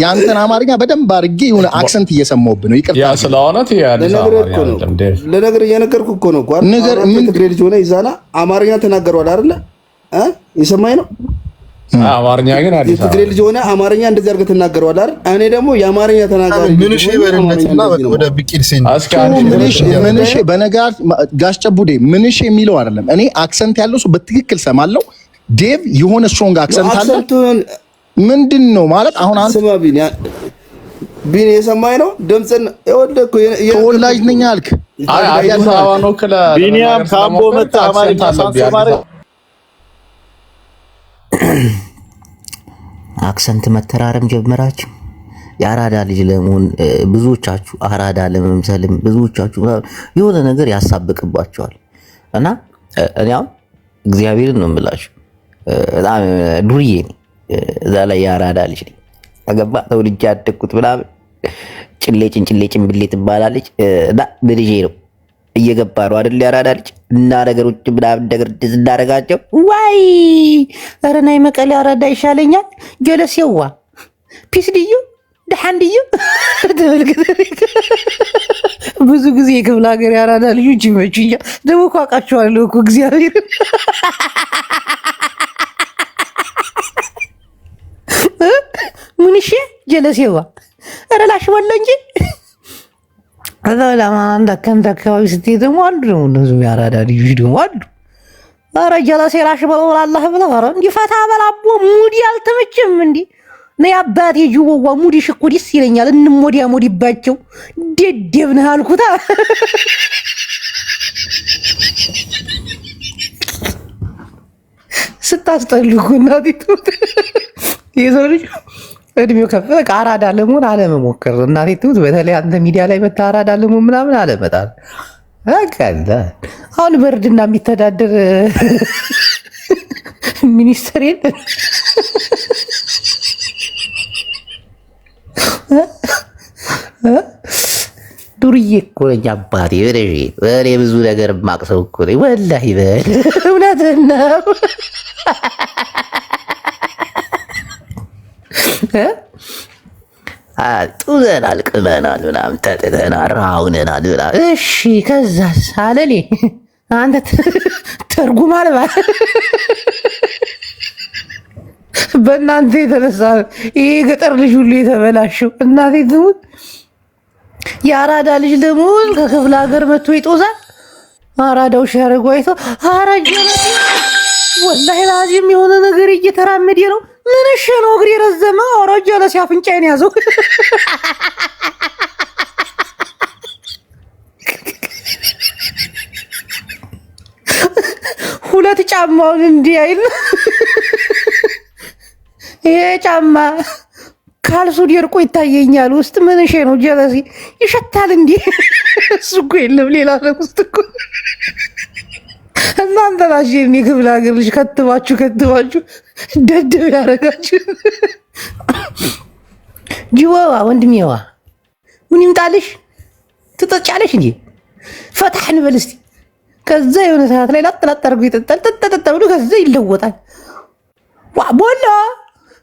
ያንተን አማርኛ በደንብ አድርጌ የሆነ አክሰንት እየሰማሁብህ ነው። ይቅርታ ያ ስለሆነት ይሄ አዲስ አበባ አማርኛ አይደለም። ዴቭ ለነገር እየነገርኩህ እኮ ነው። ጓር ነገር ምን ትግሬ ልጅ ሆነ ይዛና አማርኛ ተናገረዋል አይደለ? የሰማኝ ነው። አማርኛ ግን አዲስ አበባ ትግሬ ልጅ ሆነ አማርኛ እንደዚህ አድርገህ ተናገረዋል አይደል? እኔ ደግሞ የአማርኛ ተናጋሪ ምን እሺ ይበልነትና ወደ ቢቂል ሲን ምን እሺ በነጋር ጋሽ ጨቡዴ ምን እሺ የሚለው አይደለም። እኔ አክሰንት ያለው ሰው በትክክል ሰማለው። ዴቭ የሆነ ስትሮንግ አክሰንት አለ። ምንድን ነው ማለት አሁን አንተ ስማ ቢኒ የሰማኝ ነው ድምፅን የወደኩ ተወላጅ ነኝ አልክ። አዲስ አበባ ነው ክለ ቢኒያም ካምቦ መጣ አማርኛ ሳንሰማረ አክሰንት መተራረም ጀመራችሁ። የአራዳ ልጅ ለመሆን ብዙዎቻችሁ አራዳ ለመምሰልም ብዙዎቻችሁ የሆነ ነገር ያሳብቅባቸዋል። እና እኔ አሁን እግዚአብሔርን ነው የምላችሁ በጣም ዱርዬ ነኝ። እዛ ላይ የአራዳ ልጅ ነኝ። አገባ ተወልጄ ያደግኩት ምናምን ጭንጭሌ ጭንብሌ ትባላለች እና በልጄ ነው እየገባ ነው አይደል? ያራዳ ልጅ እና ነገሮች ምናምን ነገር እንዳደረጋቸው ዋይ ኧረ ናይ መቀሌ አራዳ ይሻለኛል። ጀለሴዋ ፒስ ድዩ ደሓን ድዩ ብዙ ጊዜ የክፍለ ሀገር ያራዳ ልጆች ይመቹኛል። ደግሞ እኮ አውቃቸዋለሁ እኮ እግዚአብሔር ምንሽ ጀለሴዋ ኧረ ላሽ ወለ እንጂ አዛ ለማንዳ ከንተ አካባቢ ስትሄድ ደግሞ አሉ ደግሞ እነሱ ያራዳ ልጆች ደግሞ አሉ። ኧረ ጀለሴ ላሽ በለው አላህ ብለው ኧረ እንዲህ ፈታ በላቦ ሙዲ አልተመቸም እንዲህ ነይ አባቴ ጅወዋ ሙዲ ሽኩ ደስ ይለኛል። እንሞዲያ ሞዲባቸው ደደብ ነህ አልኩታ። ስታስጠሉ እኮ እናቴ ትሙት የሰው ልጅ እድሜው ከፍ በቃ አራዳ ለመሆን አለመሞከር እናቴ ትሙት። በተለይ አንተ ሚዲያ ላይ መታ አራዳ ለመሆን ምናምን አለመጣል። አሁን በእርድና የሚተዳደር ሚኒስትር የለ ዱርዬ እኮ ነኝ አባቴ። እኔ ብዙ ነገር ማቅሰው እኮ ነኝ ወላሂ በል እውነትህን ነው። ጡዘናል፣ ቅመናል፣ ምናምን ተጥተናል፣ ራውነናል ምናምን። እሺ ከዛስ አለሌ አንተ ተርጉም አልባ በእናንተ የተነሳ ይሄ ገጠር ልጅ ሁሉ የተበላሸው። እናቴ ትሙት። የአራዳ ልጅ ደግሞ ከክፍለ ሀገር መጥቶ ይጦዛል። አራዳው ሲያደርጉ አይቶ አራጀ ወላሂ ላዚም የሆነ ነገር እየተራመደ ነው። ምን እሺ ነው እግሬ ረዘመ። አራጀ ለሲ አፍንጫዬን ያዘው። ሁለት ጫማውን እንዲህ አይል ይሄ ጫማ ካልሱ ደርቆ ይታየኛል። ውስጥ ምን እሺ ነው ጀለሲ ይሸታል እንዴ? እሱ እኮ የለም ሌላ ነው ውስጥ እኮ። እናንተ ናችሁ የኔ ክፍለ ሀገር ልጅ ከትባችሁ ደደብ ያደረጋችሁ። ጅዋዋ ወንድሜዋ ምን ይምጣልሽ? ትጠጫለሽ እንጂ ፈታህ እንበል እስቲ። ከዛ የሆነ ሰዓት ላይ ላጥ አድርጎ ይጠጣል። ጠጣ ብሎ ከዛ ይለወጣል። ዋ ቦላ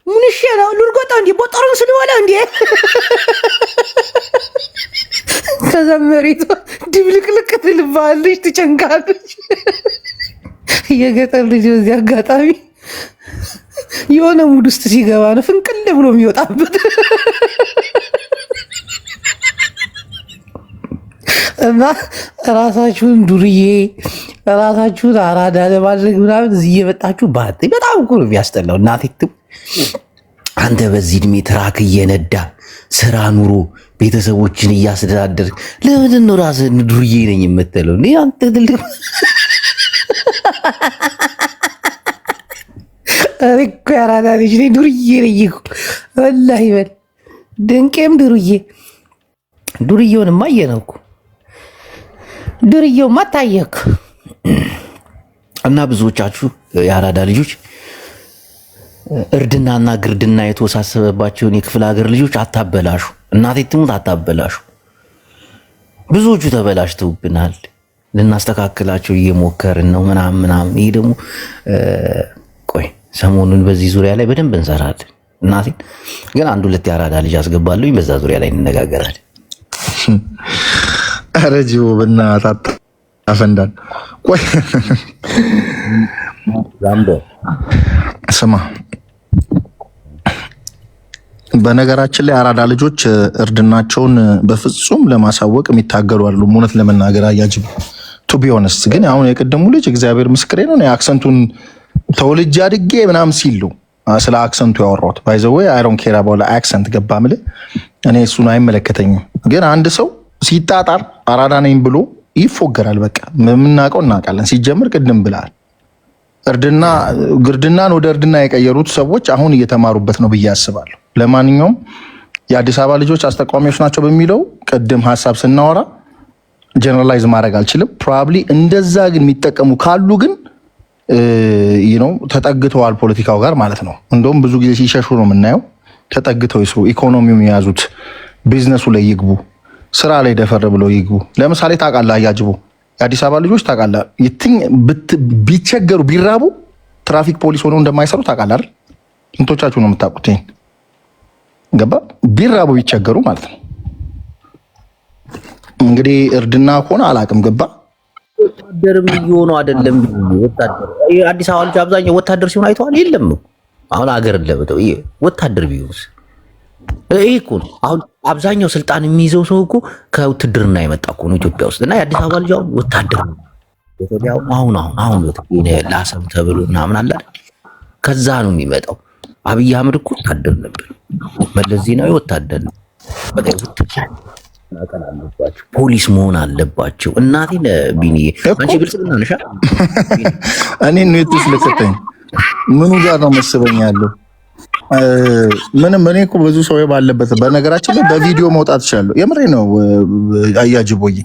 ምን እሺ ነው ልርጎጣ እንዴ? ቦጠሩን ስለወላ እንዴ? ከዛ መሬቷ ድብልቅልቅ ትልባለች፣ ትጨንቃለች። የገጠር ልጅ በዚህ አጋጣሚ የሆነ ሙድ ውስጥ ሲገባ ነው ፍንቅል ብሎ የሚወጣበት። እና ራሳችሁን ዱርዬ ራሳችሁን አራዳ ለማድረግ ምናምን እዚህ እየመጣችሁ ባት በጣም እኮ ነው የሚያስጠላው። እናቴ አንተ በዚህ እድሜ ትራክ እየነዳ ስራ ኑሮ ቤተሰቦችን እያስተዳደር ለምንድን ነው ራስህን ዱርዬ ነኝ የምትለው? እኔ አንተ ትልቅ እኮ ያራዳ ልጅ ነኝ ዱርዬ ነኝ እኮ ወላሂ በል ድንቄም ዱርዬውንማ አየነው እኮ ዱርዬውማ ታየክ። እና ብዙዎቻችሁ የአራዳ ልጆች እርድናና ግርድና የተወሳሰበባቸውን የክፍለ ሀገር ልጆች አታበላሹ። እናቴ ትሙት አታበላሹ። ብዙዎቹ ተበላሽተውብናል። ልናስተካክላቸው እየሞከርን ነው ምናምን። ይሄ ደግሞ ቆይ ሰሞኑን በዚህ ዙሪያ ላይ በደንብ እንሰራለን። እናቴ ግን አንድ ሁለት የአራዳ ልጅ አስገባለሁኝ፣ በዛ ዙሪያ ላይ እንነጋገራለን። ኧረ ጂቦ በእናትህ አፈንዳን። ቆይ ስማ፣ በነገራችን ላይ አራዳ ልጆች እርድናቸውን በፍጹም ለማሳወቅ የሚታገሉ አሉ። እውነት ለመናገር አያጅብ ቱ ቢ ኦነስት። ግን አሁን የቀደሙ ልጅ እግዚአብሔር ምስክሬ ነው አክሰንቱን ተወልጄ አድጌ ምናምን ሲሉ ስለ አክሰንቱ ያወራሁት ባይ ዘ ወይ አይ ዶንት ኬር አባውት አክሰንት ገባ ምልህ እኔ እሱን አይመለከተኝም። ግን አንድ ሰው ሲጣጣር አራዳ ነኝ ብሎ ይፎገራል። በቃ የምናውቀው እናውቃለን። ሲጀምር ቅድም ብለሃል ግርድናን ወደ እርድና የቀየሩት ሰዎች አሁን እየተማሩበት ነው ብዬ አስባለሁ። ለማንኛውም የአዲስ አበባ ልጆች አስጠቋሚዎች ናቸው በሚለው ቅድም ሀሳብ ስናወራ ጀነራላይዝ ማድረግ አልችልም። ፕሮባብሊ እንደዛ ግን የሚጠቀሙ ካሉ ግን ተጠግተዋል ፖለቲካው ጋር ማለት ነው። እንደውም ብዙ ጊዜ ሲሸሹ ነው የምናየው። ተጠግተው ይስሩ፣ ኢኮኖሚውን የያዙት፣ ቢዝነሱ ላይ ይግቡ፣ ስራ ላይ ደፈር ብለው ይግቡ። ለምሳሌ ታውቃለህ አያጅቡ የአዲስ አበባ ልጆች ታውቃለህ ቢቸገሩ ቢራቡ ትራፊክ ፖሊስ ሆነው እንደማይሰሩ ታውቃለህ አይደል? እንቶቻችሁ ነው የምታውቁት። ይሄን ገባ? ቢራቡ ቢቸገሩ ማለት ነው። እንግዲህ እርድና ከሆነ አላውቅም። ገባ? ወታደርም እየሆኑ አይደለም። ወታደር አዲስ አበባ ልጅ አብዛኛው ወታደር ሲሆን አይተዋል። የለም አሁን አገር ለበተው ወታደር ቢሆንስ ይሄ እኮ ነው። አሁን አብዛኛው ስልጣን የሚይዘው ሰው እኮ ከውትድርና የመጣ እኮ ነው ኢትዮጵያ ውስጥ። እና የአዲስ አበባ ልጅ አሁን ወታደር ነው። አሁን ላሰብ ተብሎ ምናምን አለ ከዛ ነው የሚመጣው። አብይ አህመድ እኮ ወታደር ነበር። መለስ ዜናዊ ወታደር ነው። በቃ ፖሊስ መሆን አለባቸው። እናቴን ቢኒ አንቺ ብልጽግና ነሽ። እኔ ነው የተስለሰተኝ ምኑ ጋር ነው መስበኝ ያለው ምንም። እኔ እኮ ብዙ ሰው ባለበት በነገራችን ላይ በቪዲዮ መውጣት ይችላል። የምሬ ነው አያጅቦዬ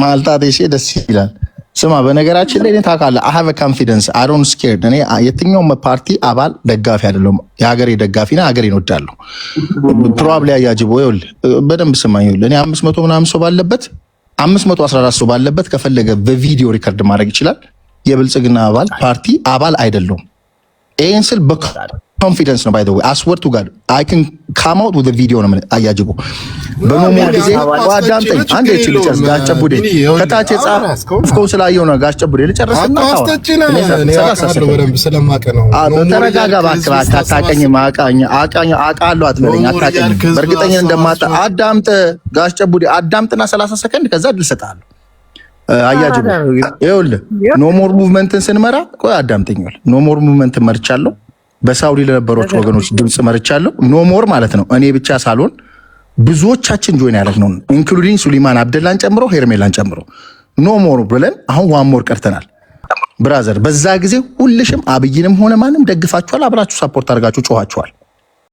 ማልጣት ደስ ይላል። ስማ በነገራችን ላይ እኔ ታውቃለህ I have a confidence I don't scared። እኔ የትኛውም ፓርቲ አባል ደጋፊ አይደለም። የሀገሬ ደጋፊና ሀገሬን እወዳለሁ። ፕሮባብሊ አያጅቦ ይኸውልህ በደንብ ስማኝ። ይኸውልህ እኔ 500 ምናምን ሰው ባለበት 514 ሰው ባለበት ከፈለገ በቪዲዮ ሪከርድ ማድረግ ይችላል። የብልጽግና አባል ፓርቲ አባል አይደለም። ይሄን ስል ኮንፊደንስ ነው። ባይ ዘ ዌይ አስወር ቱ ጋድ አይ ካን ካም አውት ዊዝ ቪዲዮ ነው አያጅቦ በኖርማል ጊዜ አዳምጠኝ አንዴ እቺ ልጨርስ። ጋጨቡዴ ከታች የጻፈው ስላየው ነው። ጋጨቡዴ ልጨርስና ተረጋጋ እባክህ። አታውቅኝም። አውቃለሁ አትበለኝ። አታውቅኝም በእርግጠኝነት እንደማታ አዳምጥ። ጋጨቡዴ አዳምጥና 30 ሰከንድ ከዛ ድል ሰጣለሁ። አያጅቦ ይኸውልህ ኖ ሞር ሙቭመንትን ስንመራ ቆይ አዳምጠኛል። ኖ ሞር ሙቭመንትን መርቻለሁ። በሳውዲ ለነበሮች ወገኖች ድምጽ መርቻለሁ። ኖ ሞር ማለት ነው እኔ ብቻ ሳልሆን ብዙዎቻችን ጆይን ያደረግነው ኢንክሉዲንግ ሱሊማን አብደላን ጨምሮ ሄርሜላን ጨምሮ ኖ ሞር ብለን አሁን ዋን ሞር ቀርተናል። ብራዘር በዛ ጊዜ ሁልሽም አብይንም ሆነ ማንም ደግፋችኋል፣ አብራችሁ ሳፖርት አድርጋችሁ ጮኋችኋል።